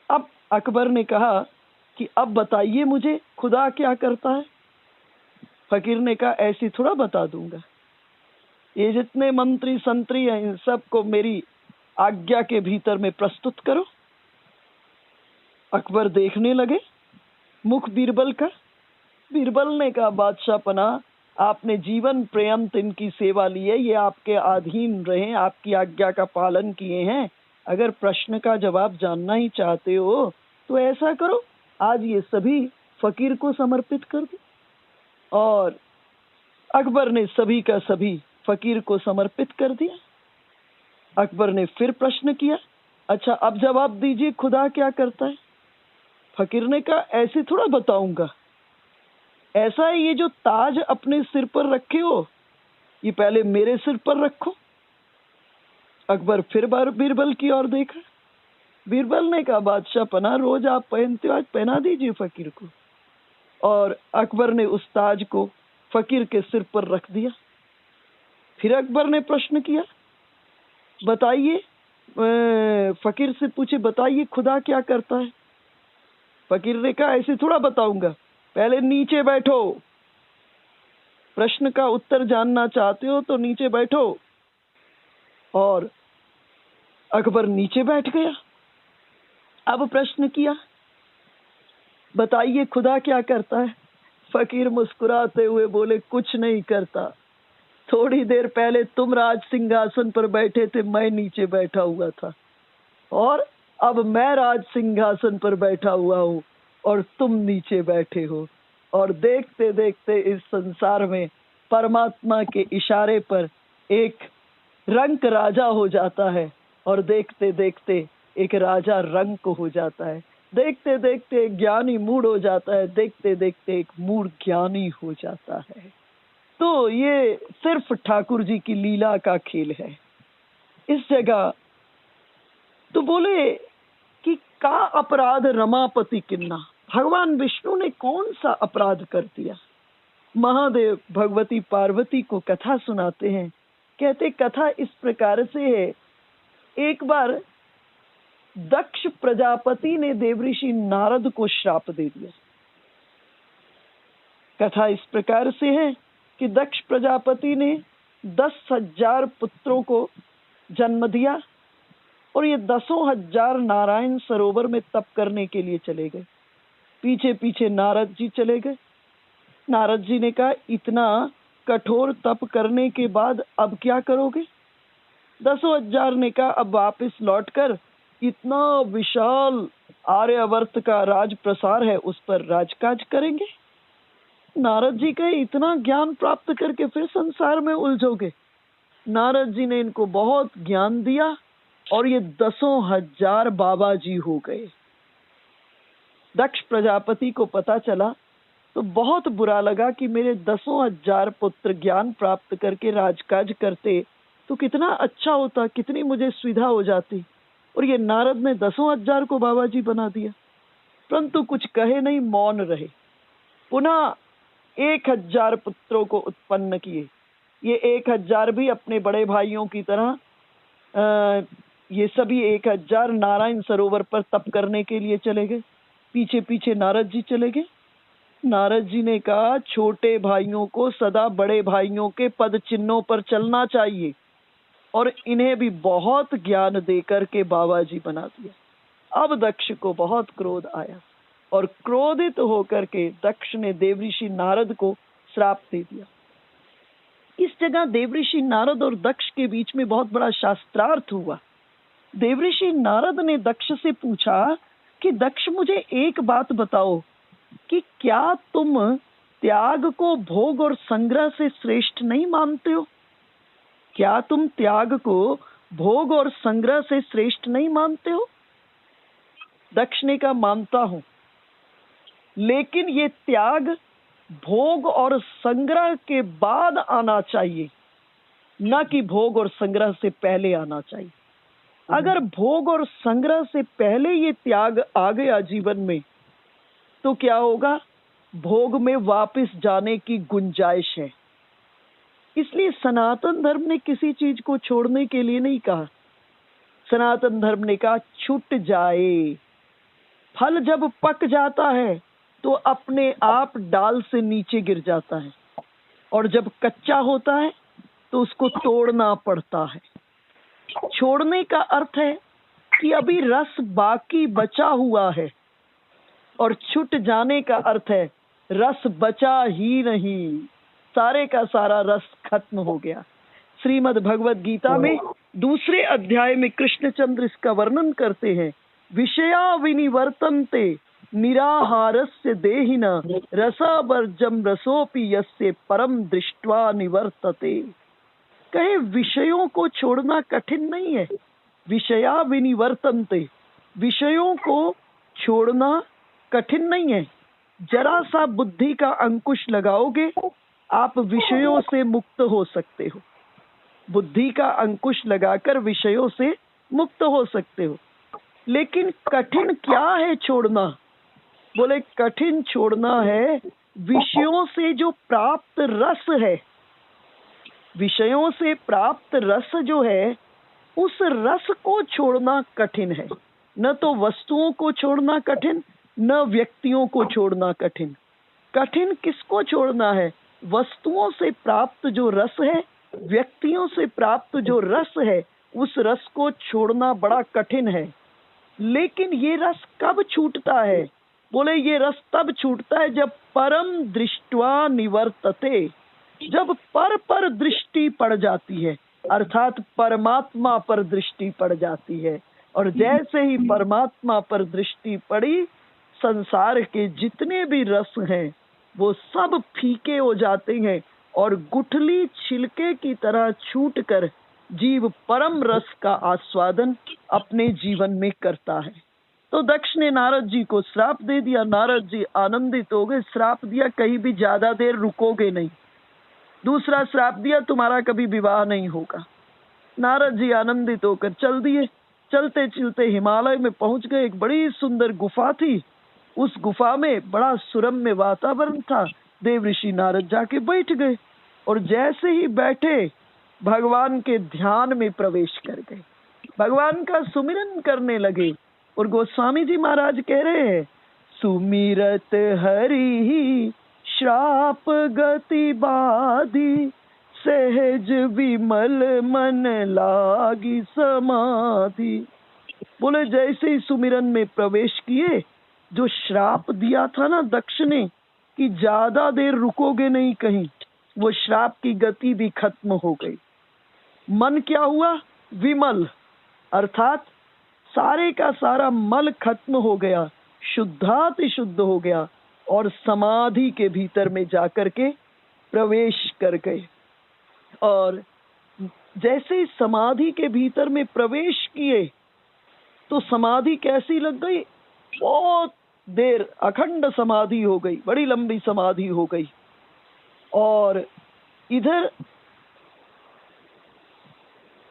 A: अब अकबर ने कहा कि अब बताइए मुझे खुदा क्या करता है। फकीर ने कहा, ऐसी थोड़ा बता दूंगा, ये जितने मंत्री संतरी हैं इन सबको मेरी आज्ञा के भीतर में प्रस्तुत करो। अकबर देखने लगे मुख बीरबल का। बीरबल ने कहा, बादशाह पना, आपने जीवन पर्यंत इनकी सेवा ली है, ये आपके अधीन रहे, आपकी आज्ञा का पालन किए हैं। अगर प्रश्न का जवाब जानना ही चाहते हो तो ऐसा करो, आज ये सभी फकीर को समर्पित कर दो। और अकबर ने सभी का सभी फकीर को समर्पित कर दिया। अकबर ने फिर प्रश्न किया, अच्छा अब जवाब दीजिए खुदा क्या करता है। फकीर ने कहा, ऐसे थोड़ा बताऊंगा, ऐसा है ये जो ताज अपने सिर पर रखे हो ये पहले मेरे सिर पर रखो। अकबर फिर बार बीरबल की ओर देखा। बीरबल ने कहा, बादशाह पना, रोज आप पहनते हो, आज पहना दीजिए फकीर को। और अकबर ने उस ताज को फकीर के सिर पर रख दिया। फिर अकबर ने प्रश्न किया, बताइए, फकीर से पूछे, बताइए खुदा क्या करता है। फकीर ने कहा, ऐसे थोड़ा बताऊंगा, पहले नीचे बैठो। प्रश्न का उत्तर जानना चाहते हो तो नीचे बैठो। और अकबर नीचे बैठ गया। अब प्रश्न किया, बताइए खुदा क्या करता है। फकीर मुस्कुराते हुए बोले, कुछ नहीं करता, थोड़ी देर पहले तुम राज सिंहासन पर बैठे थे, मैं नीचे बैठा हुआ था, और अब मैं राज सिंहासन पर बैठा हुआ हूँ और तुम नीचे बैठे हो। और देखते देखते इस संसार में परमात्मा के इशारे पर एक रंक राजा हो जाता है, और देखते देखते एक राजा रंक हो जाता है, देखते देखते एक ज्ञानी मूढ़ हो जाता है, देखते देखते एक मूढ़ ज्ञानी हो जाता है। तो ये सिर्फ ठाकुर जी की लीला का खेल है। इस जगह तो बोले कि का अपराध रमापति किन्ना, भगवान विष्णु ने कौन सा अपराध कर दिया। महादेव भगवती पार्वती को कथा सुनाते हैं। कहते कथा इस प्रकार से है, एक बार दक्ष प्रजापति ने देवऋषि नारद को श्राप दे दिया। कथा इस प्रकार से है कि दक्ष प्रजापति ने 10,000 पुत्रों को जन्म दिया, और ये 10,000 नारायण सरोवर में तप करने के लिए चले गए। पीछे पीछे नारद जी चले गए। नारद जी ने कहा, इतना कठोर तप करने के बाद अब क्या करोगे। 10,000 ने कहा, अब वापस लौटकर इतना विशाल आर्यावर्त का राज प्रसार है, उस पर राजकाज करेंगे। नारद जी कहे, इतना ज्ञान प्राप्त करके फिर संसार में उलझोगे। नारद जी ने इनको बहुत ज्ञान दिया, और ये 10,000 बाबा जी हो गए। दक्ष प्रजापति को पता चला तो बहुत बुरा लगा कि मेरे 10,000 पुत्र ज्ञान प्राप्त करके राजकाज करते तो कितना अच्छा होता, कितनी मुझे सुविधा हो जाती, और ये नारद ने 10,000 को बाबा जी बना दिया। परंतु कुछ कहे नहीं, मौन रहे। पुनः 1,000 पुत्रों को उत्पन्न किए। ये 1,000 भी अपने बड़े भाइयों की तरह ये सभी 1,000 नारायण सरोवर पर तप करने के लिए चले गए। पीछे पीछे नारद जी चले गए। नारद जी ने कहा, छोटे भाइयों को सदा बड़े भाइयों के पद चिन्हों पर चलना चाहिए, और इन्हें भी बहुत ज्ञान देकर के बाबा जी बना दिया। अब दक्ष को बहुत क्रोध आया, और क्रोधित होकर के दक्ष ने देवऋषि नारद को श्राप दे दिया। इस जगह देवऋषि नारद और दक्ष के बीच में बहुत बड़ा शास्त्रार्थ हुआ। देवऋषि नारद ने दक्ष से पूछा कि दक्ष, मुझे एक बात बताओ कि क्या तुम त्याग को भोग और संग्रह से श्रेष्ठ नहीं मानते हो? क्या तुम त्याग को भोग और संग्रह से श्रेष्ठ नहीं मानते हो? दक्ष ने कहा, मानता हूं, लेकिन ये त्याग भोग और संग्रह के बाद आना चाहिए, न कि भोग और संग्रह से पहले आना चाहिए। अगर भोग और संग्रह से पहले ये त्याग आ गया जीवन में तो क्या होगा, भोग में वापस जाने की गुंजाइश है। इसलिए सनातन धर्म ने किसी चीज को छोड़ने के लिए नहीं कहा। सनातन धर्म ने कहा छूट जाए। फल जब पक जाता है तो अपने आप डाल से नीचे गिर जाता है, और जब कच्चा होता है तो उसको तोड़ना पड़ता है। छोड़ने का अर्थ है कि अभी रस बाकी बचा हुआ है, और छूट जाने का अर्थ है रस बचा ही नहीं, सारे का सारा रस खत्म हो गया। श्रीमद् भगवद गीता में दूसरे अध्याय में कृष्णचंद्र इसका वर्णन करते हैं। विषया विनिवर्तन्ते निराहारस्य देहिना रसावर्जम रसोपि यस्य परम दृष्ट्वा निवर्तते। कहे विषयों को छोड़ना कठिन नहीं है। विषया विनिवर्तन्ते, विषयों को छोड़ना कठिन नहीं है। जरा सा बुद्धि का अंकुश लगाओगे आप विषयों से मुक्त हो सकते हो, बुद्धि का अंकुश लगाकर विषयों से मुक्त हो सकते हो। लेकिन कठिन क्या है छोड़ना? बोले कठिन छोड़ना है विषयों से जो प्राप्त रस है, विषयों से प्राप्त रस जो है उस रस को छोड़ना कठिन है। न तो वस्तुओं को छोड़ना कठिन, न व्यक्तियों को छोड़ना कठिन। कठिन किसको छोड़ना है? वस्तुओं से प्राप्त जो रस है, व्यक्तियों से प्राप्त जो रस है, उस रस को छोड़ना बड़ा कठिन है। लेकिन ये रस कब छूटता है? बोले ये रस तब छूटता है जब परम दृष्ट्वा निवर्तते, जब पर दृष्टि पड़ जाती है, अर्थात परमात्मा पर दृष्टि पड़ जाती है। और जैसे ही परमात्मा पर दृष्टि पड़ी, संसार के जितने भी रस हैं वो सब फीके हो जाते हैं और गुठली छिलके की तरह छूटकर जीव परम रस का आस्वादन अपने जीवन में करता है। तो दक्ष ने नारद जी को श्राप दे दिया। नारद जी आनंदित हो गए, श्राप दिया कहीं भी ज्यादा देर रुकोगे नहीं। दूसरा श्राप दिया तुम्हारा कभी विवाह नहीं होगा। नारद जी आनंदित होकर चल दिए। चलते चलते हिमालय में पहुंच गए। एक बड़ी सुंदर गुफा थी, उस गुफा में बड़ा सुरम्य वातावरण था। देव ऋषि नारद जाके बैठ गए और जैसे ही बैठे भगवान के ध्यान में प्रवेश कर गए, भगवान का सुमिरन करने लगे। और गोस्वामी जी महाराज कह रहे हैं, सुमिरत हरि श्राप गति बाधी, सहज विमल मन लागी समाधि। बोले जैसे ही सुमिरन में प्रवेश किए, जो श्राप दिया था ना दक्ष ने कि ज्यादा देर रुकोगे नहीं कहीं, वो श्राप की गति भी खत्म हो गई। मन क्या हुआ? विमल, अर्थात सारे का सारा मल खत्म हो गया, शुद्धाति शुद्ध हो गया और समाधि के भीतर में जाकर के प्रवेश कर गए। और जैसे ही समाधि के भीतर में प्रवेश किए तो समाधि कैसी लग गई? बहुत देर अखंड समाधि हो गई, बड़ी लंबी समाधि हो गई। और इधर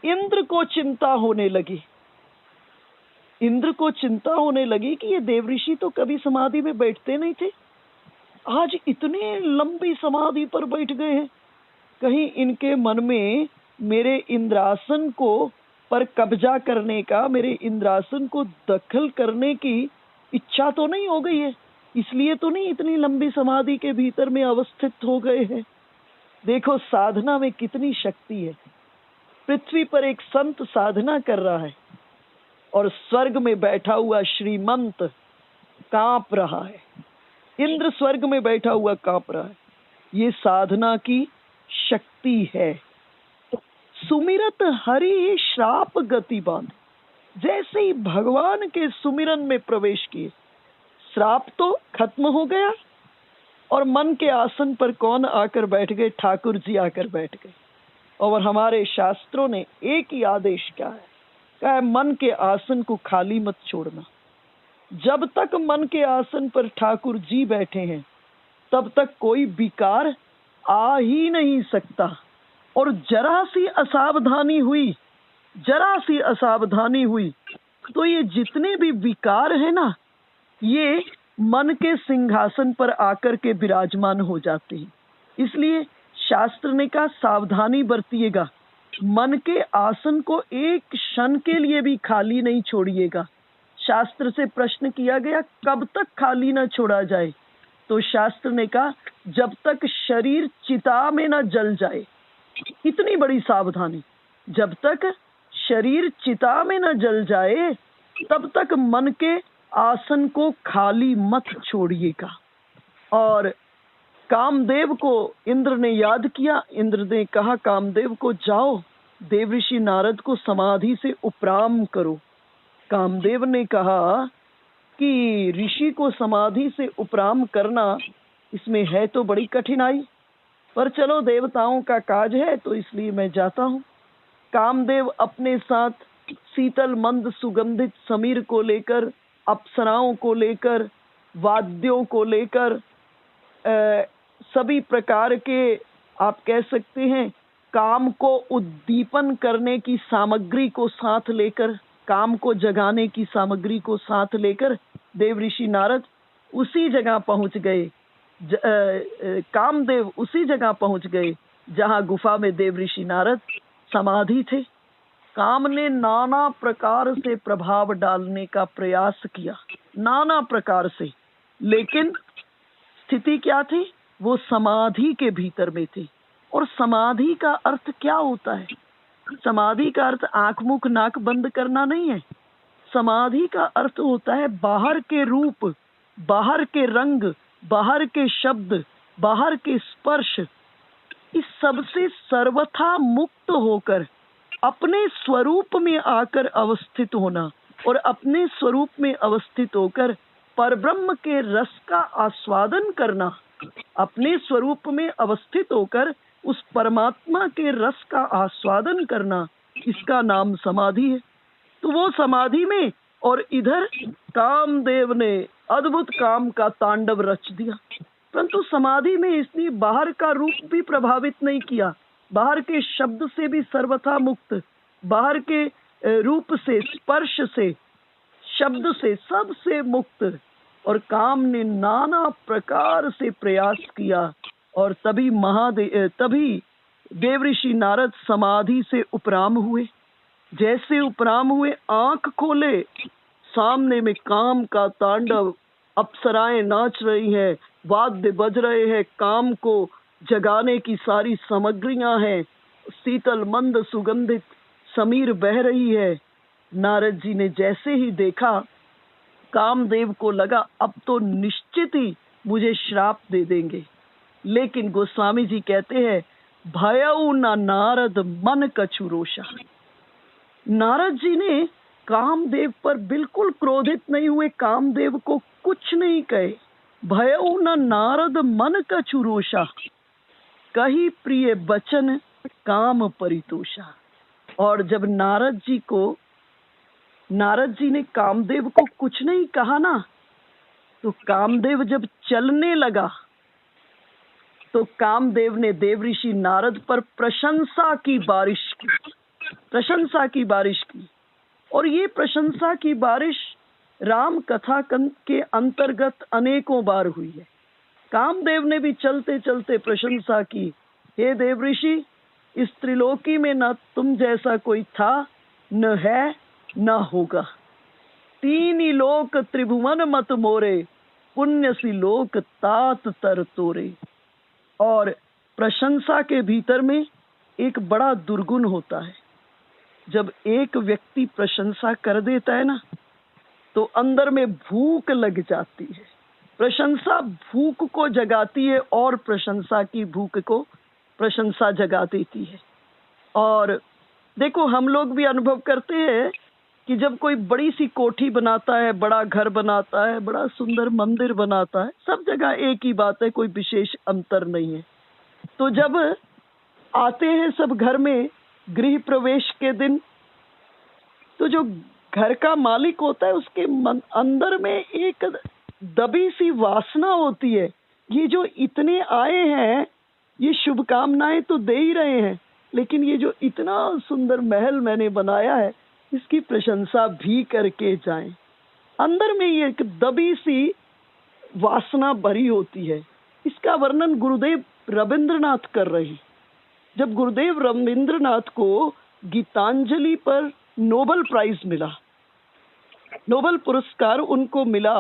A: इंद्र को चिंता होने लगी। इंद्र को चिंता होने लगी कि ये देवऋषि तो कभी समाधि में बैठते नहीं थे, आज इतने लंबी समाधि पर बैठ गए हैं। कहीं इनके मन में मेरे इंद्रासन को पर कब्जा करने का, मेरे इंद्रासन को दखल करने की इच्छा तो नहीं हो गई है? इसलिए तो नहीं इतनी लंबी समाधि के भीतर में अवस्थित हो गए हैं। देखो साधना में कितनी शक्ति है। पृथ्वी पर एक संत साधना कर रहा है और स्वर्ग में बैठा हुआ श्रीमंत कांप रहा है। इंद्र स्वर्ग में बैठा हुआ कांप रहा है। ये साधना की शक्ति है। सुमिरत हरि श्राप गति बांध, जैसे ही भगवान के सुमिरन में प्रवेश किए, श्राप तो खत्म हो गया और मन के आसन पर कौन आकर बैठ गए? ठाकुर जी आकर बैठ गए। और हमारे शास्त्रों ने एक ही आदेश किया है, कहा है मन के आसन को खाली मत छोड़ना। जब तक मन के आसन पर ठाकुर जी बैठे हैं तब तक कोई विकार आ ही नहीं सकता। और जरा सी असावधानी हुई, जरा सी असावधानी हुई तो ये जितने भी विकार है ना, ये मन के सिंहासन पर आकर के विराजमान हो जाते हैं। इसलिए शास्त्र ने कहा सावधानी बरतिएगा, मन के आसन को एक क्षण के लिए भी खाली नहीं छोड़िएगा। शास्त्र से प्रश्न किया गया कब तक खाली न छोड़ा जाए, तो शास्त्र ने कहा जब तक शरीर चिता में न जल जाए। इतनी बड़ी सावधानी, जब तक शरीर चिता में न जल जाए तब तक मन के आसन को खाली मत छोड़िएगा। और कामदेव को इंद्र ने याद किया। इंद्र ने कहा कामदेव को जाओ देवऋषि नारद को समाधि से उपराम करो। कामदेव ने कहा कि ऋषि को समाधि से उपराम करना, इसमें है तो बड़ी कठिनाई, पर चलो देवताओं का काज है तो इसलिए मैं जाता हूँ। कामदेव अपने साथ शीतल मंद सुगंधित समीर को लेकर, अप्सराओं को लेकर, वाद्यों को लेकर, सभी प्रकार के आप कह सकते हैं काम को उद्दीपन करने की सामग्री को साथ लेकर, काम को जगाने की सामग्री को साथ लेकर देव ऋषि नारद उसी जगह पहुंच गए। कामदेव उसी जगह पहुंच गए जहां गुफा में देव ऋषि नारद समाधि थे। काम ने नाना प्रकार से प्रभाव डालने का प्रयास किया, नाना प्रकार से, लेकिन स्थिति क्या थी? वो समाधि के भीतर में थे। और समाधि का अर्थ क्या होता है? समाधि का अर्थ आंख मुख नाक बंद करना नहीं है। समाधि का अर्थ होता है बाहर के रूप, बाहर के रंग, बाहर के शब्द, बाहर के स्पर्श, इस सब से सर्वथा मुक्त होकर अपने स्वरूप में आकर अवस्थित होना, और अपने स्वरूप में अवस्थित होकर परब्रह्म के रस का आस्वादन करना। अपने स्वरूप में अवस्थित होकर उस परमात्मा के रस का आस्वादन करना, इसका नाम समाधि है। तो वो समाधि में, और इधर कामदेव ने अद्भुत काम का तांडव रच दिया। परंतु समाधि में इसने बाहर का रूप भी प्रभावित नहीं किया, बाहर के शब्द से भी सर्वथा मुक्त, बाहर के रूप से, स्पर्श से, शब्द से, सब से मुक्त। और काम ने नाना प्रकार से प्रयास किया, और तभी देव ऋषि नारद समाधि से उपराम हुए। जैसे उपराम हुए, आंख खोले, सामने में काम का तांडव, अप्सराएं नाच रही हैं, वाद्य बज रहे हैं, काम को जगाने की सारी सामग्रियां हैं, शीतल मंद सुगंधित समीर बह रही है। नारद जी ने जैसे ही देखा, कामदेव को लगा अब तो निश्चित ही मुझे श्राप दे देंगे। लेकिन गोस्वामी जी कहते हैं, भयउ न नारद मन कछु रोषा। नारद जी ने कामदेव पर बिल्कुल क्रोधित नहीं हुए, कामदेव को कुछ नहीं कहे। भयउ न नारद मन कछु रोषा, कही प्रिय बचन काम परितोषा। और जब नारद जी ने कामदेव को कुछ नहीं कहा ना, तो कामदेव जब चलने लगा, तो कामदेव ने देव ऋषि नारद पर प्रशंसा की बारिश की, प्रशंसा की बारिश की। और ये प्रशंसा की बारिश राम कथा के अंतर्गत अनेकों बार हुई है। कामदेव ने भी चलते चलते प्रशंसा की, हे देव ऋषि, इस त्रिलोकी में न तुम जैसा कोई था, न है, न होगा। तीन ही लोक त्रिभुवन मत मोरे, पुण्य सी लोक तात तर तोरे। और प्रशंसा के भीतर में एक बड़ा दुर्गुण होता है। जब एक व्यक्ति प्रशंसा कर देता है ना, तो अंदर में भूख लग जाती है। प्रशंसा भूख को जगाती है, और प्रशंसा की भूख को प्रशंसा जगा देती है। और देखो, हम लोग भी अनुभव करते हैं कि जब कोई बड़ी सी कोठी बनाता है, बड़ा घर बनाता है, बड़ा सुंदर मंदिर बनाता है, सब जगह एक ही बात है, कोई विशेष अंतर नहीं है। तो जब आते हैं सब घर में गृह प्रवेश के दिन, तो जो घर का मालिक होता है, उसके अंदर में एक दबी सी वासना होती है। ये जो इतने आए हैं, ये शुभकामनाएं तो दे ही रहे हैं, लेकिन ये जो इतना सुंदर महल मैंने बनाया है, इसकी प्रशंसा भी करके जाएं। अंदर में ये एक दबी सी वासना भरी होती है। इसका वर्णन गुरुदेव रविंद्रनाथ कर रहे हैं। जब गुरुदेव रविंद्रनाथ को गीतांजलि पर नोबेल प्राइज मिला, नोबेल पुरस्कार उनको मिला,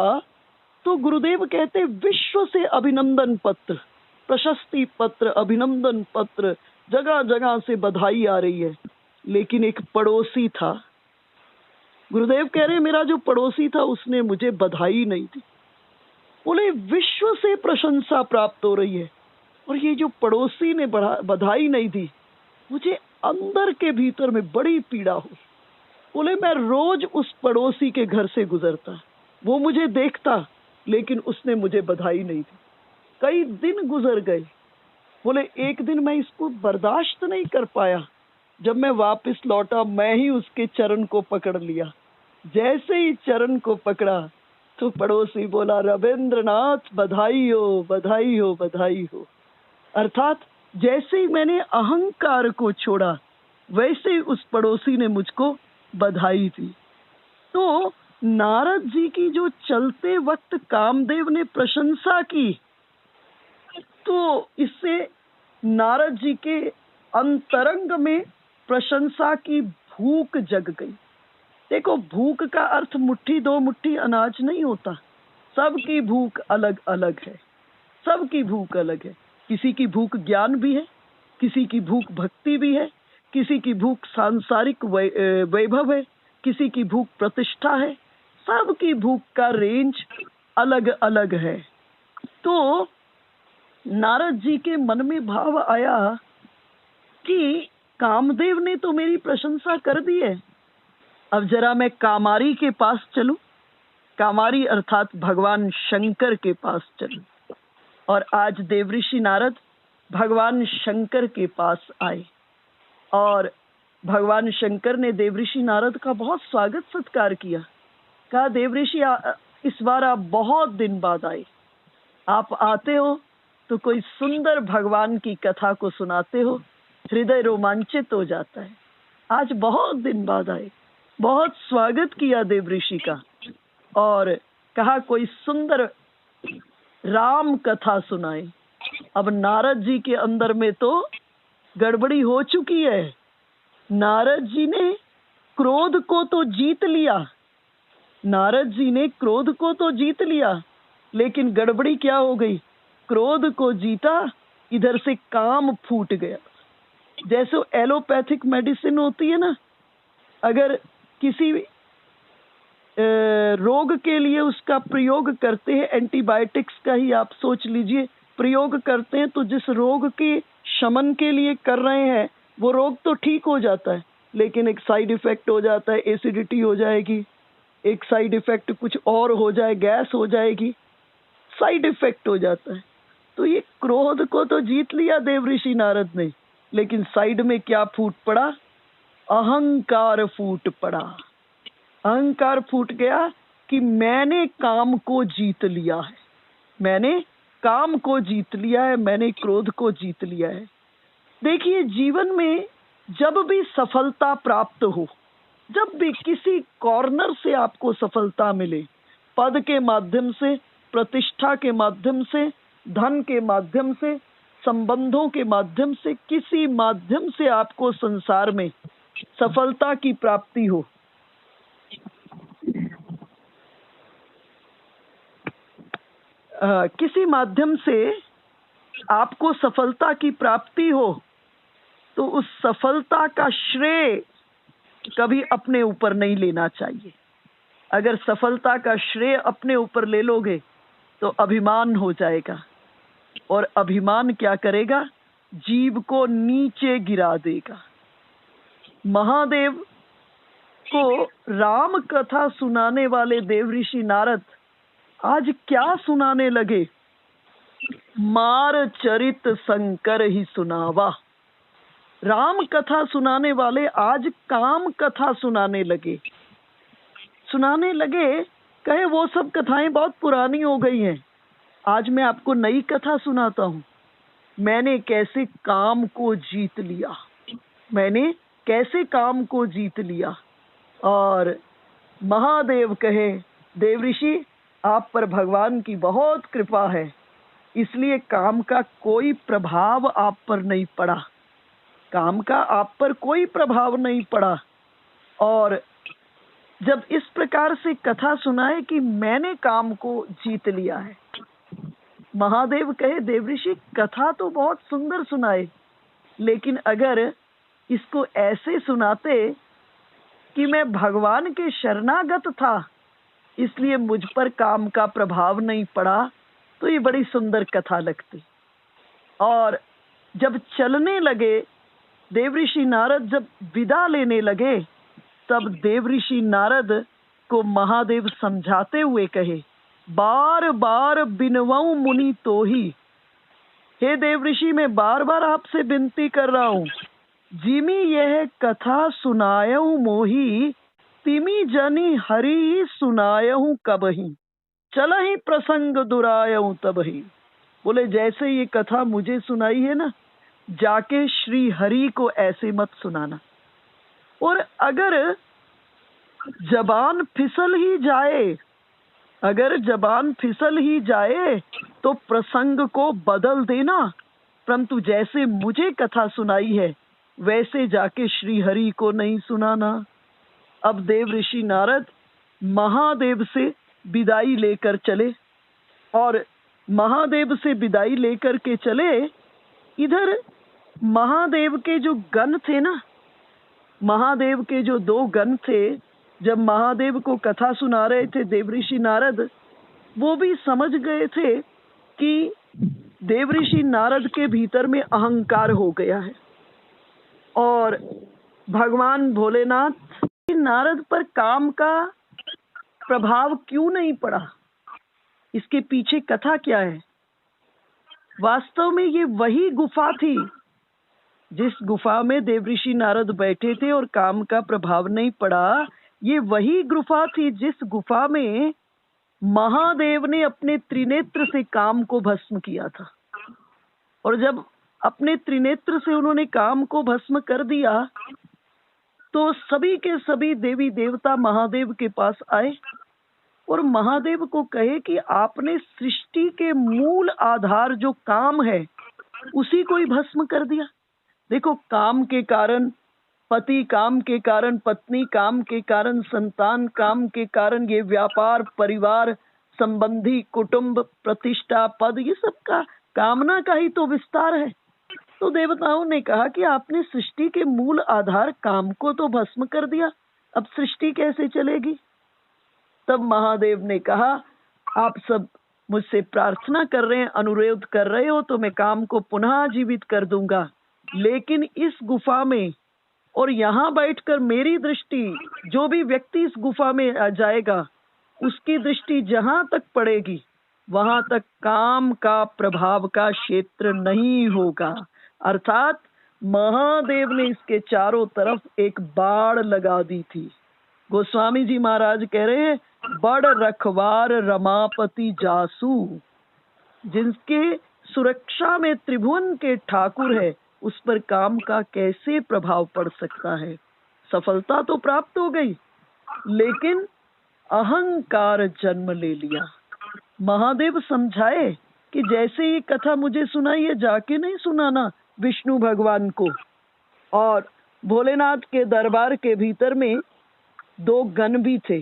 A: तो गुरुदेव कहते, विश्व से अभिनंदन पत्र, प्रशस्ति पत्र, अभिनंदन पत्र, जगह जगह से बधाई आ रही है। लेकिन एक पड़ोसी था, गुरुदेव कह रहे, मेरा जो पड़ोसी था उसने मुझे बधाई नहीं दी। बोले, विश्व से प्रशंसा प्राप्त हो रही है, और ये जो पड़ोसी ने बधाई नहीं दी, मुझे अंदर के भीतर में बड़ी पीड़ा हुई। बोले, मैं रोज उस पड़ोसी के घर से गुजरता, वो मुझे देखता, लेकिन उसने मुझे बधाई नहीं दी। कई दिन गुजर गए। बोले, एक दिन मैं इसको बर्दाश्त नहीं कर पाया, जब मैं वापस लौटा, मैं ही उसके चरण को पकड़ लिया। जैसे ही चरण को पकड़ा, तो पड़ोसी बोला, रविंद्रनाथ, बधाई हो, बधाई हो, बधाई हो। अर्थात जैसे ही मैंने अहंकार को छोड़ा वैसे ही उस पड़ोसी ने मुझको बधाई दी। तो नारद जी की जो चलते वक्त कामदेव ने प्रशंसा की, तो इससे नारद जी के अंतरंग में प्रशंसा की भूख जग गई। देखो, भूख का अर्थ मुट्ठी दो मुट्ठी अनाज नहीं होता। सबकी भूख अलग अलग है, सबकी भूख अलग है। किसी की भूख ज्ञान भी है, किसी की भूख भक्ति भी है, किसी की भूख सांसारिक वैभव है, किसी की भूख प्रतिष्ठा है। सबकी भूख का रेंज अलग अलग है। तो नारद जी के मन में भाव आया कि कामदेव ने तो मेरी प्रशंसा कर दी है, अब जरा मैं कामारी के पास चलूं। कामारी अर्थात भगवान शंकर के पास चलूं। और आज देवऋषि नारद भगवान शंकर के पास आए और भगवान शंकर ने देवऋषि नारद का बहुत स्वागत सत्कार किया। कहा, देवऋषि इस बार आप बहुत दिन बाद आए, आप आते हो तो कोई सुंदर भगवान की कथा को सुनाते हो, हृदय रोमांचित हो जाता है। आज बहुत दिन बाद आए, बहुत स्वागत किया देवऋषि का और कहा कोई सुंदर राम कथा सुनाए। अब नारद जी के अंदर में तो गड़बड़ी हो चुकी है। नारद जी ने क्रोध को तो जीत लिया, नारद जी ने क्रोध को तो जीत लिया, लेकिन गड़बड़ी क्या हो गई? क्रोध को जीता, इधर से काम फूट गया। जैसे एलोपैथिक मेडिसिन होती है ना, अगर किसी रोग के लिए उसका प्रयोग करते हैं, एंटीबायोटिक्स का ही आप सोच लीजिए, प्रयोग करते हैं तो जिस रोग के शमन के लिए कर रहे हैं वो रोग तो ठीक हो जाता है, लेकिन एक साइड इफेक्ट हो जाता है, एसिडिटी हो जाएगी, एक साइड इफेक्ट कुछ और हो जाए, गैस हो जाएगी, साइड इफेक्ट हो जाता है। तो ये क्रोध को तो जीत लिया देवऋषि नारद ने, लेकिन साइड में क्या फूट पड़ा? अहंकार फूट पड़ा। अहंकार फूट गया कि मैंने काम को जीत लिया है, मैंने काम को जीत लिया है, मैंने क्रोध को जीत लिया है। देखिए, जीवन में जब भी सफलता प्राप्त हो, जब भी किसी कॉर्नर से आपको सफलता मिले, पद के माध्यम से, प्रतिष्ठा के माध्यम से, धन के माध्यम से, संबंधों के माध्यम से, किसी माध्यम से आपको संसार में सफलता की प्राप्ति हो, किसी माध्यम से आपको सफलता की प्राप्ति हो, तो उस सफलता का श्रेय कभी अपने ऊपर नहीं लेना चाहिए। अगर सफलता का श्रेय अपने ऊपर ले लोगे तो अभिमान हो जाएगा, और अभिमान क्या करेगा? जीव को नीचे गिरा देगा। महादेव को राम कथा सुनाने वाले देवऋषि नारद आज क्या सुनाने लगे? मार चरित शंकर ही सुनावा। राम कथा सुनाने वाले आज काम कथा सुनाने लगे। कहे वो सब कथाएं बहुत पुरानी हो गई हैं, आज मैं आपको नई कथा सुनाता हूं। मैंने कैसे काम को जीत लिया, मैंने कैसे काम को जीत लिया। और महादेव कहे, देवऋषि आप पर भगवान की बहुत कृपा है, इसलिए काम का कोई प्रभाव आप पर नहीं पड़ा, काम का आप पर कोई प्रभाव नहीं पड़ा। और जब इस प्रकार से कथा सुनाए कि मैंने काम को जीत लिया है, महादेव कहे, देवऋषि कथा तो बहुत सुंदर सुनाए, लेकिन अगर इसको ऐसे सुनाते कि मैं भगवान के शरणागत था इसलिए मुझ पर काम का प्रभाव नहीं पड़ा, तो ये बड़ी सुंदर कथा लगती। और जब चलने लगे देवऋषि नारद, जब विदा लेने लगे, तब देवऋषि नारद को महादेव समझाते हुए कहे, बार बार बिनवऊं मुनि तो ही। हे देवऋषि, मैं बार बार आपसे विनती कर रहा हूँ, जिमी यह कथा सुनायहूं मोही, तिमी जनी हरि सुनायहूं कबही, चलहि प्रसंग दुरायहूं तबही। बोले, जैसे ये कथा मुझे सुनाई है ना, जाके श्री हरि को ऐसे मत सुनाना। और अगर जबान फिसल ही जाए, अगर जबान फिसल ही जाए तो प्रसंग को बदल देना, परंतु जैसे मुझे कथा सुनाई है वैसे जाके श्री हरि को नहीं सुनाना। अब देव ऋषि नारद महादेव से विदाई लेकर चले, और महादेव से विदाई लेकर के चले। इधर महादेव के जो गण थे ना, महादेव के जो 2 गण थे, जब महादेव को कथा सुना रहे थे देवऋषि नारद, वो भी समझ गए थे कि देवऋषि नारद के भीतर में अहंकार हो गया है, और भगवान भोलेनाथ नारद पर काम का प्रभाव क्यों नहीं पड़ा, इसके पीछे कथा क्या है। वास्तव में ये वही गुफा थी जिस गुफा में देवऋषि नारद बैठे थे और काम का प्रभाव नहीं पड़ा। ये वही गुफा थी जिस गुफा में महादेव ने अपने त्रिनेत्र से काम को भस्म किया था, और जब अपने त्रिनेत्र से उन्होंने काम को भस्म कर दिया तो सभी के सभी देवी देवता महादेव के पास आए और महादेव को कहे कि आपने सृष्टि के मूल आधार जो काम है उसी को ही भस्म कर दिया। देखो, काम के कारण पति, काम के कारण पत्नी, काम के कारण संतान, काम के कारण ये व्यापार, परिवार, संबंधी, कुटुंब, प्रतिष्ठा, पद, ये सब का कामना का ही तो विस्तार है। तो देवताओं ने कहा कि आपने सृष्टि के मूल आधार काम को तो भस्म कर दिया, अब सृष्टि कैसे चलेगी। तब महादेव ने कहा, आप सब मुझसे प्रार्थना कर रहे हैं, अनुरोध कर रहे हो, तो मैं काम को पुनः जीवित कर दूंगा, लेकिन इस गुफा में और यहाँ बैठकर मेरी दृष्टि, जो भी व्यक्ति इस गुफा में आ जाएगा उसकी दृष्टि जहां तक पड़ेगी वहां तक काम का प्रभाव का क्षेत्र नहीं होगा। अर्थात महादेव ने इसके चारों तरफ एक बाड़ लगा दी थी। गोस्वामी जी महाराज कह रहे हैं, बड़ रखवार रमापति जासू, जिनके सुरक्षा में त्रिभुवन के ठाकुर है, उस पर काम का कैसे प्रभाव पड़ सकता है। सफलता तो प्राप्त हो गई, लेकिन अहंकार जन्म ले लिया। महादेव समझाए कि जैसे ये कथा मुझे सुनाई है, जाके नहीं सुनाना विष्णु भगवान को। और भोलेनाथ के दरबार के भीतर में 2 गण भी थे।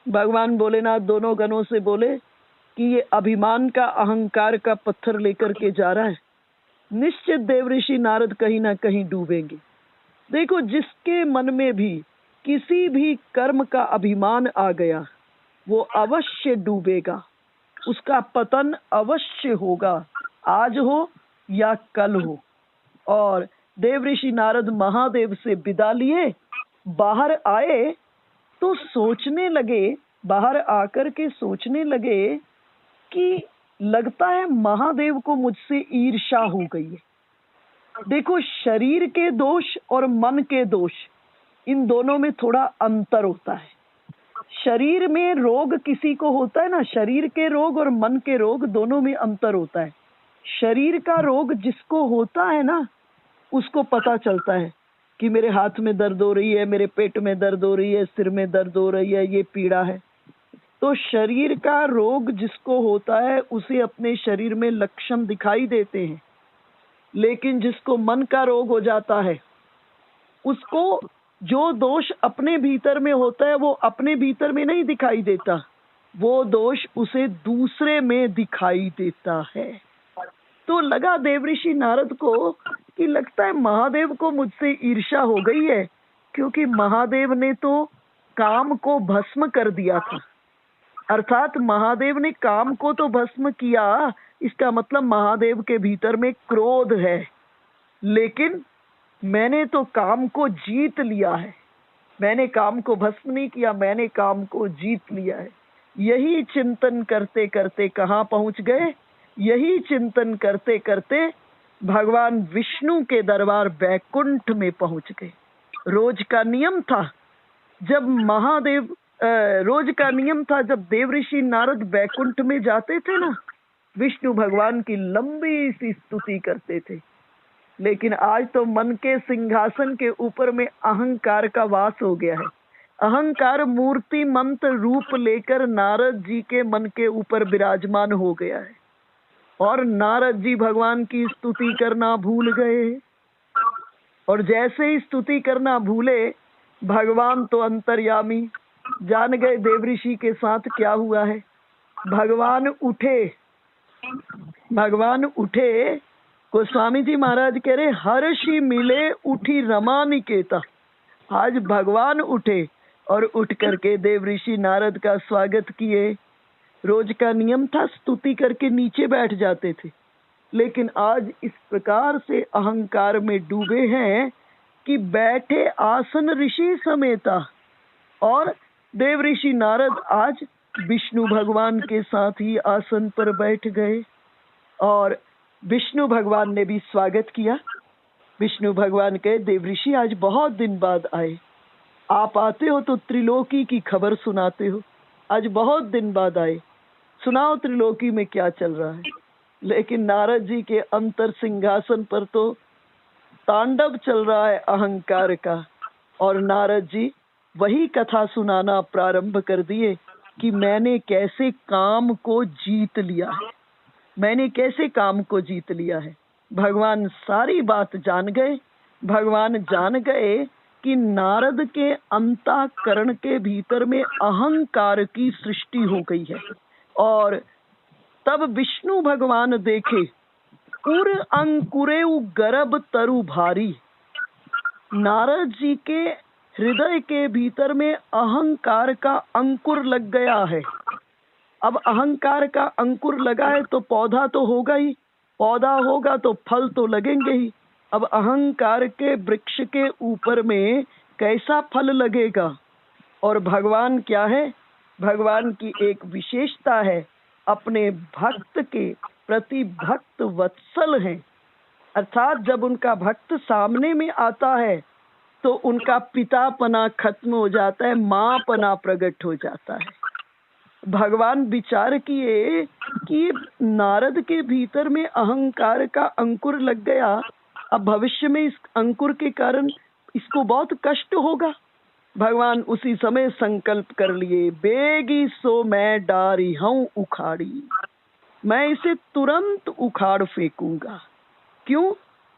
A: भगवान भोलेनाथ दोनों गणों से बोले कि ये अभिमान का, अहंकार का पत्थर लेकर के जा रहा है, निश्चित देवऋषि नारद कहीं ना कहीं डूबेंगे। देखो, जिसके मन में भी किसी भी कर्म का अभिमान आ गया वो अवश्य डूबेगा, उसका पतन अवश्य होगा, आज हो या कल हो। और देवऋषि नारद महादेव से विदा लिए बाहर आए तो सोचने लगे, बाहर आकर के सोचने लगे कि लगता है महादेव को मुझसे ईर्ष्या हो गई है। देखो, शरीर के दोष और मन के दोष, इन दोनों में थोड़ा अंतर होता है। शरीर में रोग किसी को होता है ना, शरीर के रोग और मन के रोग दोनों में अंतर होता है। शरीर का रोग जिसको होता है ना, उसको पता चलता है कि मेरे हाथ में दर्द हो रही है, मेरे पेट में दर्द हो रही है, सिर में दर्द हो रही है, ये पीड़ा है। तो शरीर का रोग जिसको होता है उसे अपने शरीर में लक्षण दिखाई देते हैं, लेकिन जिसको मन का रोग हो जाता है उसको जो दोष अपने भीतर में होता है वो अपने भीतर में नहीं दिखाई देता, वो दोष उसे दूसरे में दिखाई देता है। तो लगा देवऋषि नारद को कि लगता है महादेव को मुझसे ईर्ष्या हो गई है, क्योंकि महादेव ने तो काम को भस्म कर दिया था। अर्थात महादेव ने काम को तो भस्म किया, इसका मतलब महादेव के भीतर में क्रोध है, लेकिन मैंने तो काम को जीत लिया है। मैंने काम को भस्म नहीं किया, मैंने काम को जीत लिया है। यही चिंतन करते करते कहाँ पहुंच गए? यही चिंतन करते करते भगवान विष्णु के दरबार बैकुंठ में पहुंच गए। रोज का नियम था जब देवऋषि नारद बैकुंठ में जाते थे ना, विष्णु भगवान की लंबी सी स्तुति करते थे। लेकिन आज तो मन के सिंहासन के ऊपर में अहंकार का वास हो गया है। अहंकार मूर्ति मंत्र रूप लेकर नारद जी के मन के ऊपर विराजमान हो गया है और नारद जी भगवान की स्तुति करना भूल गए। और जैसे ही स्तुति करना भूले, भगवान तो अंतर्यामी जान गए देवऋषि के साथ क्या हुआ है। भगवान उठे गोस्वामी जी महाराज कह रहे, हर्षि मिले उठी रमा निकेता। आज भगवान उठे और उठ करके देवऋषि नारद का स्वागत किए। रोज का नियम था स्तुति करके नीचे बैठ जाते थे, लेकिन आज इस प्रकार से अहंकार में डूबे हैं कि बैठे आसन ऋषि समेता। और देवऋषि नारद आज विष्णु भगवान के साथ ही आसन पर बैठ गए और विष्णु भगवान ने भी स्वागत किया। विष्णु भगवान कहे, देवऋषि आज बहुत दिन बाद आए, आप आते हो तो त्रिलोकी की खबर सुनाते हो, आज बहुत दिन बाद आए, सुनाओ त्रिलोकी में क्या चल रहा है। लेकिन नारद जी के अंतर सिंहासन पर तो तांडव चल रहा है अहंकार का, और नारद जी वही कथा सुनाना प्रारंभ कर दिए कि मैंने कैसे काम को जीत लिया है, मैंने कैसे काम को जीत लिया है। भगवान सारी बात जान गए। भगवान जान गए कि नारद के अंतःकरण के भीतर में अहंकार की सृष्टि हो गई है। और तब विष्णु भगवान देखे, उर अंकुरेउ गर्भ तरु भारी। नारद जी के हृदय के भीतर में अहंकार का अंकुर लग गया है। अब अहंकार का अंकुर लगा है तो पौधा तो होगा ही, पौधा होगा तो फल तो लगेंगे ही। अब अहंकार के वृक्ष के ऊपर में कैसा फल लगेगा। और भगवान क्या है, भगवान की एक विशेषता है, अपने भक्त के प्रति भक्त वत्सल हैं। अर्थात जब उनका भक्त सामने में आता है तो उनका पितापना खत्म हो जाता है, माँपना प्रकट हो जाता है। भगवान विचार किए कि नारद के भीतर में अहंकार का अंकुर लग गया, अब भविष्य में इस अंकुर के कारण इसको बहुत कष्ट होगा। भगवान उसी समय संकल्प कर लिए, बेगी सो मैं डारी हूँ उखाड़ी, मैं इसे तुरंत उखाड़ फेंकूंगा। क्यों?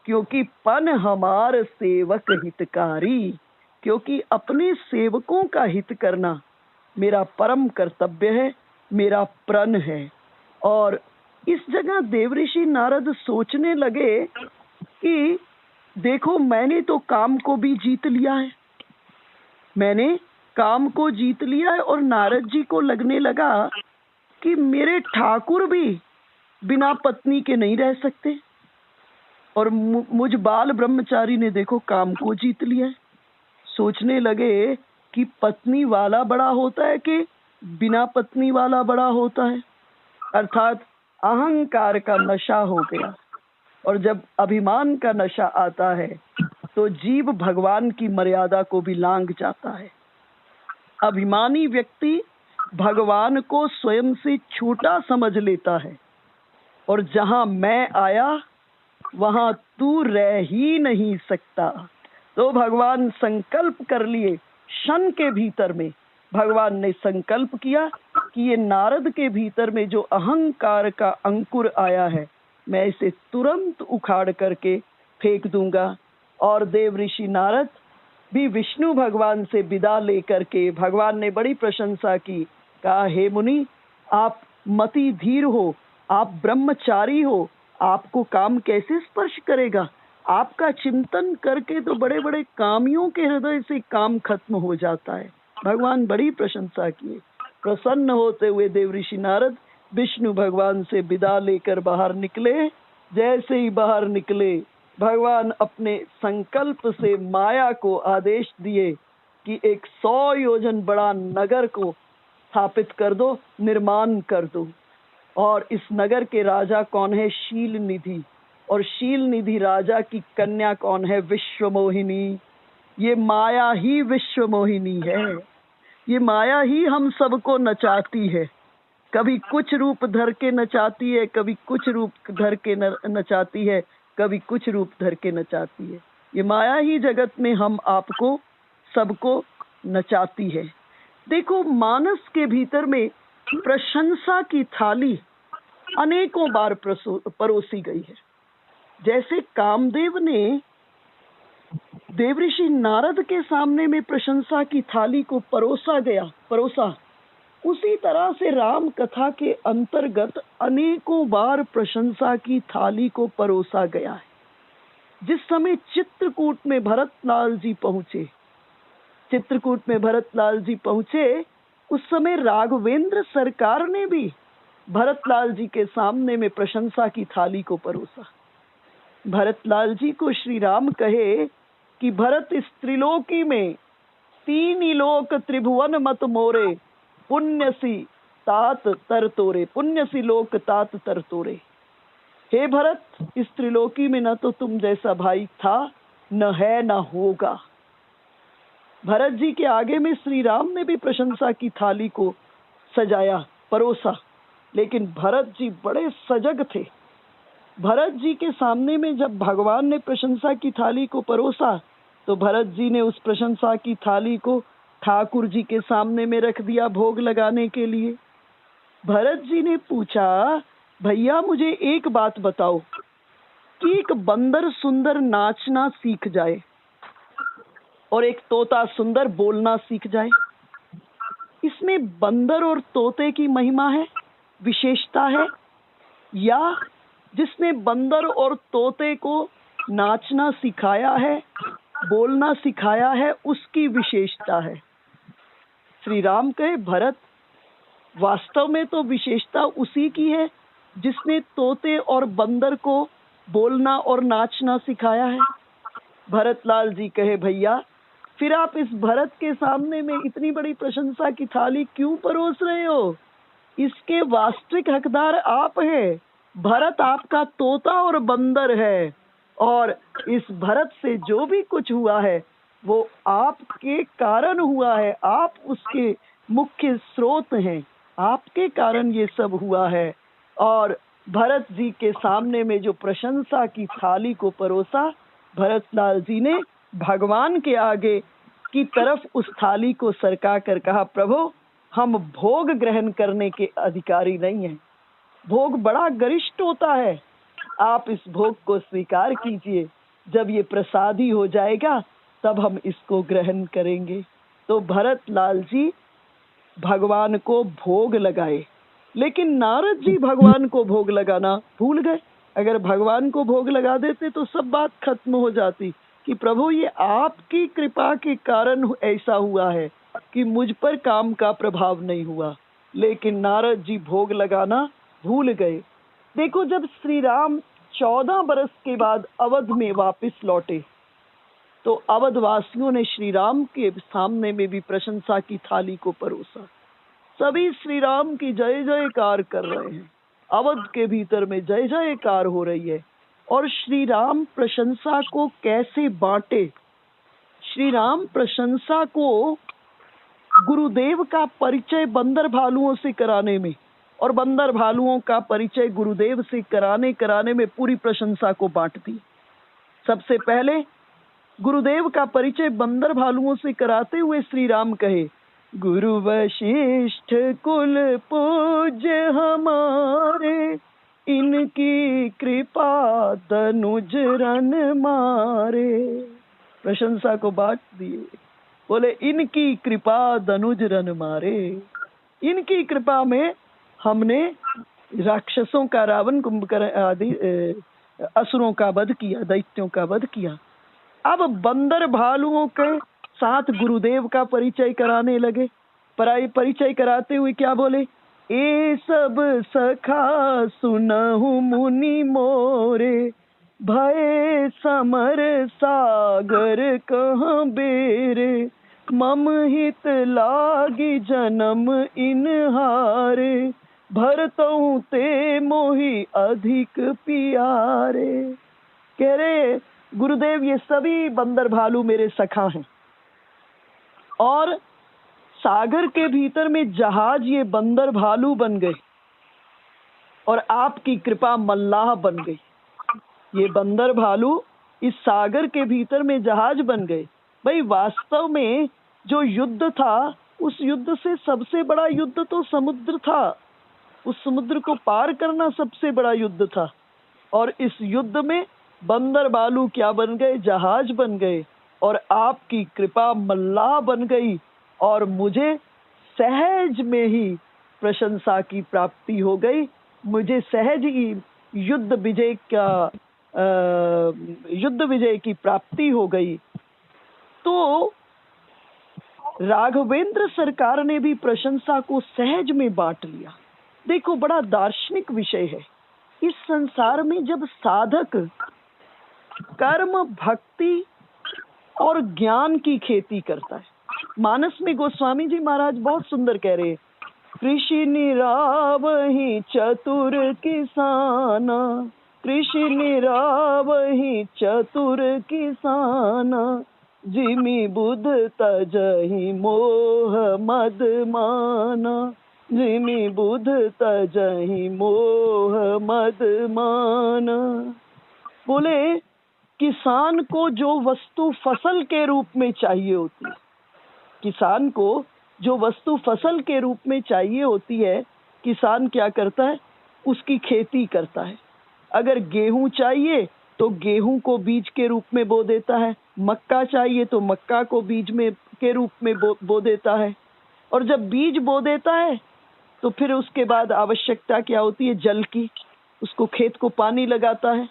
A: क्योंकि पन हमार सेवक हितकारी, क्योंकि अपने सेवकों का हित करना मेरा परम कर्तव्य है, मेरा प्रण है। और इस जगह देवऋषि नारद सोचने लगे कि देखो, मैंने तो काम को भी जीत लिया है, मैंने काम को जीत लिया है। और नारद जी को लगने लगा कि मेरे ठाकुर भी बिना पत्नी के नहीं रह सकते, और मुझ बाल ब्रह्मचारी ने देखो काम को जीत लिया है। सोचने लगे कि पत्नी वाला बड़ा होता है कि बिना पत्नी वाला बड़ा होता है। अर्थात अहंकार का नशा हो गया, और जब अभिमान का नशा आता है तो जीव भगवान की मर्यादा को भी लांघ जाता है। अभिमानी व्यक्ति भगवान को स्वयं से छोटा समझ लेता है, और जहां मैं आया वहां तू रह ही नहीं सकता। तो भगवान संकल्प कर लिए, क्षण के भीतर में भगवान ने संकल्प किया कि ये नारद के भीतर में जो अहंकार का अंकुर आया है, मैं इसे तुरंत उखाड़ करके फेंक दूंगा। और देवऋषि नारद भी विष्णु भगवान से विदा लेकर के, भगवान ने बड़ी प्रशंसा की, कहा, हे मुनि, आप मति धीर हो, आप ब्रह्मचारी हो, आपको काम कैसे स्पर्श करेगा। आपका चिंतन करके तो बड़े बड़े कामियों के हृदय से काम खत्म हो जाता है। भगवान बड़ी प्रशंसा किए। प्रसन्न होते हुए देवऋषि नारद विष्णु भगवान से विदा लेकर बाहर निकले। जैसे ही बाहर निकले, भगवान अपने संकल्प से माया को आदेश दिए कि एक 100 योजन बड़ा नगर को स्थापित कर दो, निर्माण कर दो। और इस नगर के राजा कौन है? शील निधि। और शील निधि राजा की कन्या कौन है? विश्व मोहिनी। ये माया ही विश्व मोहिनी है। ये माया ही हम सबको नचाती है, कभी कुछ रूप धर के नचाती है, कभी कुछ रूप धर के नचाती है, कभी कुछ रूप धर के नचाती है। ये माया ही जगत में हम आपको सबको नचाती है। देखो, मानस के भीतर में प्रशंसा की थाली अनेकों बार परोसी गई है। जैसे कामदेव ने देवऋषि नारद के सामने में प्रशंसा की थाली को परोसा, उसी तरह से राम कथा के अंतर्गत अनेकों बार प्रशंसा की थाली को परोसा गया है। जिस समय चित्रकूट में भरतलाल जी पहुंचे, उस समय राघवेंद्र सरकार ने भी भरतलाल जी के सामने में प्रशंसा की थाली को परोसा। भरतलाल जी को श्री राम कहे कि भरत, इस त्रिलोकी में 3 लोक त्रिभुवन मत मोरे, पुण्यसी लोक तात तर तोरे। हे भरत, इस त्रिलोकी में न तो तुम जैसा भाई था, न है, न होगा। भरत जी के आगे में श्री राम ने भी प्रशंसा की थाली को सजाया, परोसा, लेकिन भरत जी बड़े सजग थे। भरत जी के सामने में जब भगवान ने प्रशंसा की थाली को परोसा, तो भरत जी ने उस प्रशंसा की थाली को ठाकुर जी के सामने में रख दिया भोग लगाने के लिए। भरत जी ने पूछा, भैया मुझे एक बात बताओ कि एक बंदर सुंदर नाचना सीख जाए और एक तोता सुंदर बोलना सीख जाए, इसमें बंदर और तोते की महिमा है, विशेषता है, या जिसने बंदर और तोते को नाचना सिखाया है, बोलना सिखाया है, उसकी विशेषता है? श्री राम कहे, भरत, वास्तव में तो विशेषता उसी की है जिसने तोते और बंदर को बोलना और नाचना सिखाया है। भरतलाल जी कहे, भैया फिर आप इस भरत के सामने में इतनी बड़ी प्रशंसा की थाली क्यों परोस रहे हो? इसके वास्तविक हकदार आप हैं। भरत आपका तोता और बंदर है, और इस भरत से जो भी कुछ हुआ है वो आपके कारण हुआ है। आप उसके मुख्य स्रोत हैं, आपके कारण ये सब हुआ है। और भरत जी के सामने में जो प्रशंसा की थाली को परोसा, भरतलाल जी ने भगवान के आगे की तरफ उस थाली को सरका कर कहा, प्रभु, हम भोग ग्रहण करने के अधिकारी नहीं हैं। भोग बड़ा गरिष्ठ होता है, आप इस भोग को स्वीकार कीजिए। जब ये प्रसादी हो जाएगा तब हम इसको ग्रहण करेंगे। तो भरतलाल जी भगवान को भोग लगाए, लेकिन नारद जी भगवान को भोग लगाना भूल गए। अगर भगवान को भोग लगा देते तो सब बात खत्म हो जाती कि प्रभु, ये आपकी कृपा के कारण ऐसा हुआ है कि मुझ पर काम का प्रभाव नहीं हुआ। लेकिन नारद जी भोग लगाना भूल गए। देखो, जब श्री राम 14 बरस के बाद अवध में वापस लौटे, तो अवध वासियों ने श्री राम के सामने में भी प्रशंसा की थाली को परोसा। सभी श्री राम की जय जयकार कर रहे हैं, अवध के भीतर में जय जयकार हो रही है। और श्री राम प्रशंसा को कैसे बांटे? श्री राम प्रशंसा को गुरुदेव का परिचय बंदर भालुओं से कराने में और बंदर भालुओं का परिचय गुरुदेव से कराने में पूरी प्रशंसा को बांट दी। सबसे पहले गुरुदेव का परिचय बंदर भालुओं से कराते हुए श्री राम कहे, गुरु वशिष्ठ कुल पूज्य हमारे, इनकी कृपा तनुज रन मारे। प्रशंसा को बांट दिए, बोले इनकी कृपा तनुज रन मारे। इनकी कृपा में हमने राक्षसों का, रावण कुंभकर्ण आदि असुरों का वध किया, दैत्यों का वध किया। अब बंदर भालुओं के साथ गुरुदेव का परिचय कराने लगे। परिचय कराते हुए क्या बोले, ए सब सखा सुनहु मुनि मोरे, भय समर सागर कहाँ बेरे, मम हित लागी जन्म इन हारे, भरतहु ते मोहि अधिक पियारे। कह रहे गुरुदेव, ये सभी बंदर भालू मेरे सखा हैं, और सागर के भीतर में जहाज ये बंदर भालू बन गए, और आपकी कृपा मल्लाह बन गई। ये बंदर भालू इस सागर के भीतर में जहाज बन गए। भाई वास्तव में जो युद्ध था, उस युद्ध से सबसे बड़ा युद्ध तो समुद्र था। उस समुद्र को पार करना सबसे बड़ा युद्ध था। और इस युद्ध में बंदर भालू क्या बन गए? जहाज बन गए। और आपकी कृपा मल्लाह बन गई और मुझे सहज में ही प्रशंसा की प्राप्ति हो गई। मुझे सहज ही युद्ध विजय की प्राप्ति हो गई। तो राघवेंद्र सरकार ने भी प्रशंसा को सहज में बांट लिया। देखो, बड़ा दार्शनिक विषय है। इस संसार में जब साधक कर्म, भक्ति और ज्ञान की खेती करता है, मानस में गोस्वामी जी महाराज बहुत सुंदर कह रहे हैं, कृषि निरावहि चतुर किसाना, कृषि निरावहि चतुर किसाना, जिमि बुध तजहि मोह मद माना, जिमि बुध तजहि मोह मद माना। बोले, किसान को जो वस्तु फसल के रूप में चाहिए होती है, किसान को जो वस्तु फसल के रूप में चाहिए होती है, किसान क्या करता है? उसकी खेती करता है। अगर गेहूं चाहिए तो गेहूं को बीज के रूप में बो देता है, मक्का चाहिए तो मक्का को बीज में के रूप में बो देता है। और जब बीज बो देता है तो फिर उसके बाद आवश्यकता क्या होती है? जल की। उसको खेत को पानी लगाता है।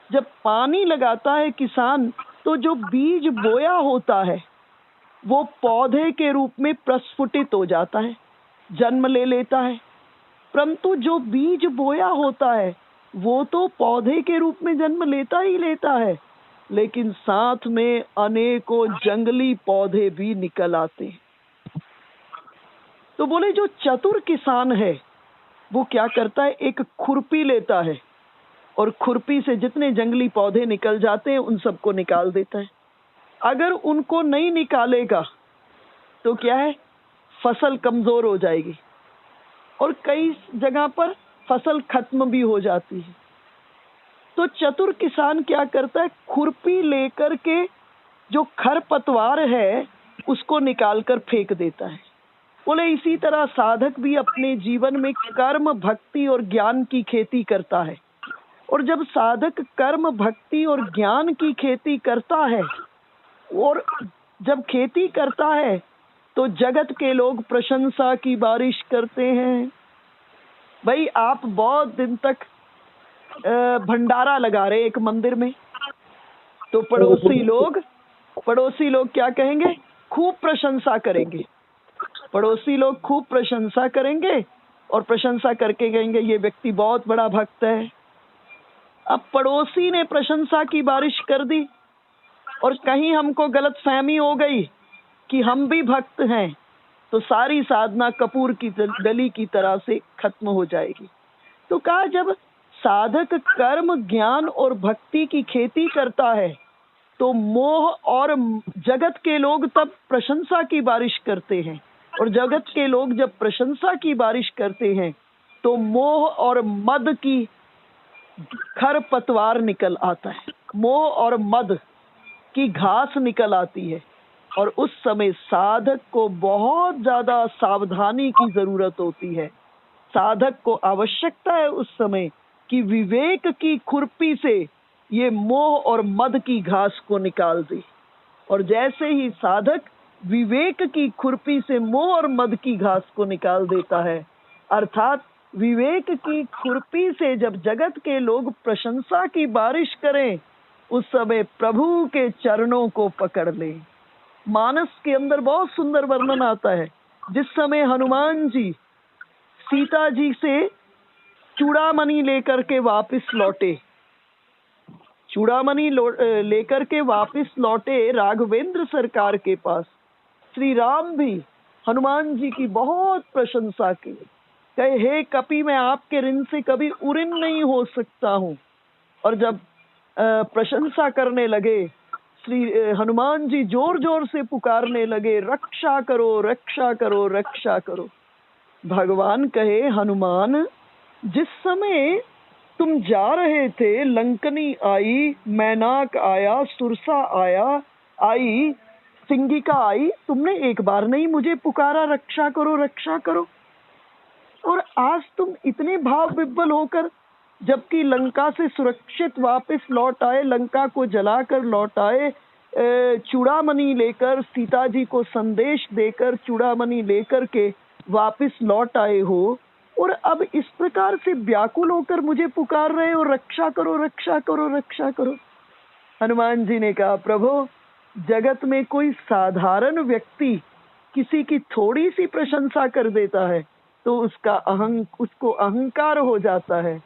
A: जब पानी लगाता है किसान, तो जो बीज बोया होता है वो पौधे के रूप में प्रस्फुटित हो जाता है, जन्म ले लेता है। परंतु जो बीज बोया होता है वो तो पौधे के रूप में जन्म लेता ही लेता है, लेकिन साथ में अनेकों जंगली पौधे भी निकल आते हैं। तो बोले, जो चतुर किसान है वो क्या करता है? एक खुरपी लेता है और खुरपी से जितने जंगली पौधे निकल जाते हैं उन सबको निकाल देता है। अगर उनको नहीं निकालेगा तो क्या है? फसल कमजोर हो जाएगी और कई जगह पर फसल खत्म भी हो जाती है। तो चतुर किसान क्या करता है? खुरपी लेकर के जो खरपतवार है उसको निकालकर फेंक देता है। बोले, इसी तरह साधक भी अपने जीवन में कर्म, भक्ति और ज्ञान की खेती करता है। और जब साधक कर्म, भक्ति और ज्ञान की खेती करता है और जब खेती करता है तो जगत के लोग प्रशंसा की बारिश करते हैं। भाई, आप बहुत दिन तक भंडारा लगा रहे एक मंदिर में, तो पड़ोसी लोग क्या कहेंगे? खूब प्रशंसा करेंगे। पड़ोसी लोग खूब प्रशंसा करेंगे और प्रशंसा करके कहेंगे ये व्यक्ति बहुत बड़ा भक्त है। अब पड़ोसी ने प्रशंसा की बारिश कर दी और कहीं हमको गलतफहमी हो गई कि हम भी भक्त हैं, तो सारी साधना कपूर की डली की तरह से खत्म हो जाएगी। तो कहा, जब साधक कर्म, ज्ञान और भक्ति की खेती करता है तो मोह और जगत के लोग तब प्रशंसा की बारिश करते हैं, और जगत के लोग जब प्रशंसा की बारिश करते हैं तो मोह और मद की खरपतवार निकल आता है, मोह और मद की घास निकल आती है। और उस समय साधक को बहुत ज्यादा सावधानी की जरूरत होती है। साधक को आवश्यकता है उस समय कि विवेक की खुरपी से ये मोह और मद की घास को निकाल दे। और जैसे ही साधक विवेक की खुरपी से मोह और मद की घास को निकाल देता है, अर्थात विवेक की खुरपी से जब जगत के लोग प्रशंसा की बारिश करें, उस समय प्रभु के चरणों को पकड़ ले। मानस के अंदर बहुत सुंदर वर्णन आता है, जिस समय हनुमान जी सीता जी से चूड़ामणि लेकर के वापस लौटे, चूड़ामणि लेकर के वापस लौटे राघवेंद्र सरकार के पास, श्री राम भी हनुमान जी की बहुत प्रशंसा की। कहे, हे कपि, मैं आपके ऋण से कभी उऋण नहीं हो सकता हूँ। और जब प्रशंसा करने लगे, श्री हनुमान जी जोर जोर से पुकारने लगे, रक्षा करो, रक्षा करो, रक्षा करो। भगवान कहे, हनुमान, जिस समय तुम जा रहे थे, लंकनी आई, मैनाक आया, सुरसा आया, आई, सिंगिका आई, तुमने एक बार नहीं मुझे पुकारा रक्षा करो रक्षा करो। और आज तुम इतने भाव विह्वल होकर, जबकि लंका से सुरक्षित वापस लौट आए, लंका को जलाकर लौट आए, चूड़ामणि लेकर, सीता जी को संदेश देकर चूड़ामणि लेकर के वापस लौट आए हो, और अब इस प्रकार से व्याकुल होकर मुझे पुकार रहे हो रक्षा करो रक्षा करो रक्षा करो। हनुमान जी ने कहा, प्रभु जगत में कोई साधारण व्यक्ति किसी की थोड़ी सी प्रशंसा कर देता है तो उसको अहंकार हो जाता है,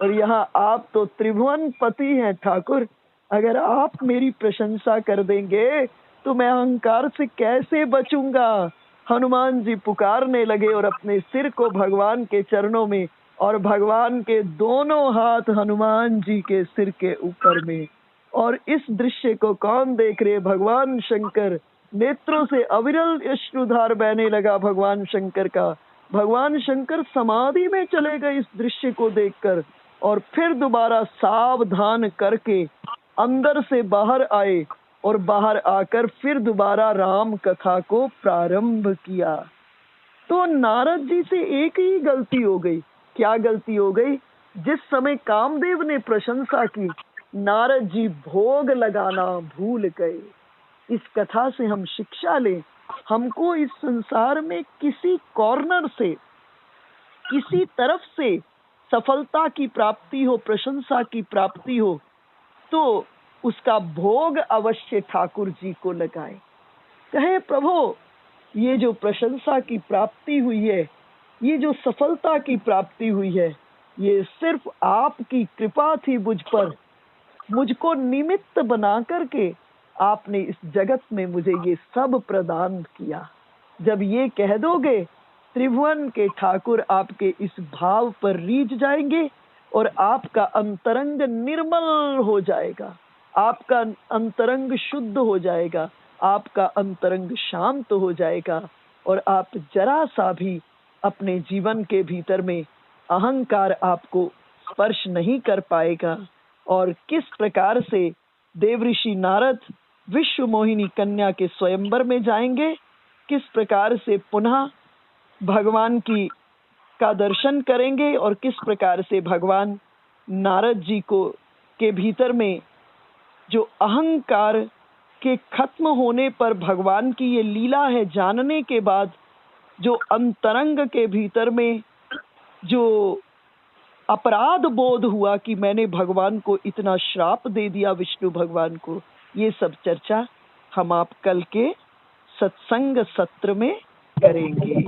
A: और यहाँ आप तो त्रिभुवन पति हैं ठाकुर, अगर आप मेरी प्रशंसा कर देंगे तो मैं अहंकार से कैसे बचूंगा। हनुमान जी पुकारने लगे और अपने सिर को भगवान के चरणों में, और भगवान के दोनों हाथ हनुमान जी के सिर के ऊपर में। और इस दृश्य को कौन देख रहे? भगवान शंकर। नेत्रों से अविरल अश्रुधार बहने लगा भगवान शंकर का। भगवान शंकर समाधि में चले गए इस दृश्य को देखकर, और फिर दोबारा सावधान करके अंदर से बाहर आए, और बाहर आकर फिर दोबारा राम कथा को प्रारंभ किया। तो नारद जी से एक ही गलती हो गई। क्या गलती हो गई? जिस समय कामदेव ने प्रशंसा की, नारद जी भोग लगाना भूल गए। इस कथा से हम शिक्षा लें, हमको इस संसार में किसी कॉर्नर से, किसी तरफ से सफलता की प्राप्ति हो, प्रशंसा की प्राप्ति हो, तो उसका भोग अवश्य ठाकुर जी को लगाए। कहे, प्रभु ये जो प्रशंसा की प्राप्ति हुई है, ये जो सफलता की प्राप्ति हुई है, ये सिर्फ आपकी कृपा थी मुझ पर। मुझको निमित्त बना करके आपने इस जगत में मुझे ये सब प्रदान किया। जब ये कह दोगे, त्रिभुवन के ठाकुर आपके इस भाव पर रीझ जाएंगे और आपका अंतरंग निर्मल हो जाएगा, आपका अंतरंग शुद्ध हो जाएगा, आपका अंतरंग शांत हो जाएगा, और आप जरा सा भी अपने जीवन के भीतर में अहंकार आपको स्पर्श नहीं कर पाएगा। और किस प्रकार से देवऋषि नारद विश्व मोहिनी कन्या के स्वयंवर में जाएंगे, किस प्रकार से पुनः भगवान का दर्शन करेंगे, और किस प्रकार से भगवान नारद जी को के भीतर में जो अहंकार के खत्म होने पर भगवान की ये लीला है जानने के बाद, जो अंतरंग के भीतर में जो अपराध बोध हुआ कि मैंने भगवान को इतना श्राप दे दिया, विष्णु भगवान को, ये सब चर्चा हम आप कल के सत्संग सत्र में करेंगे।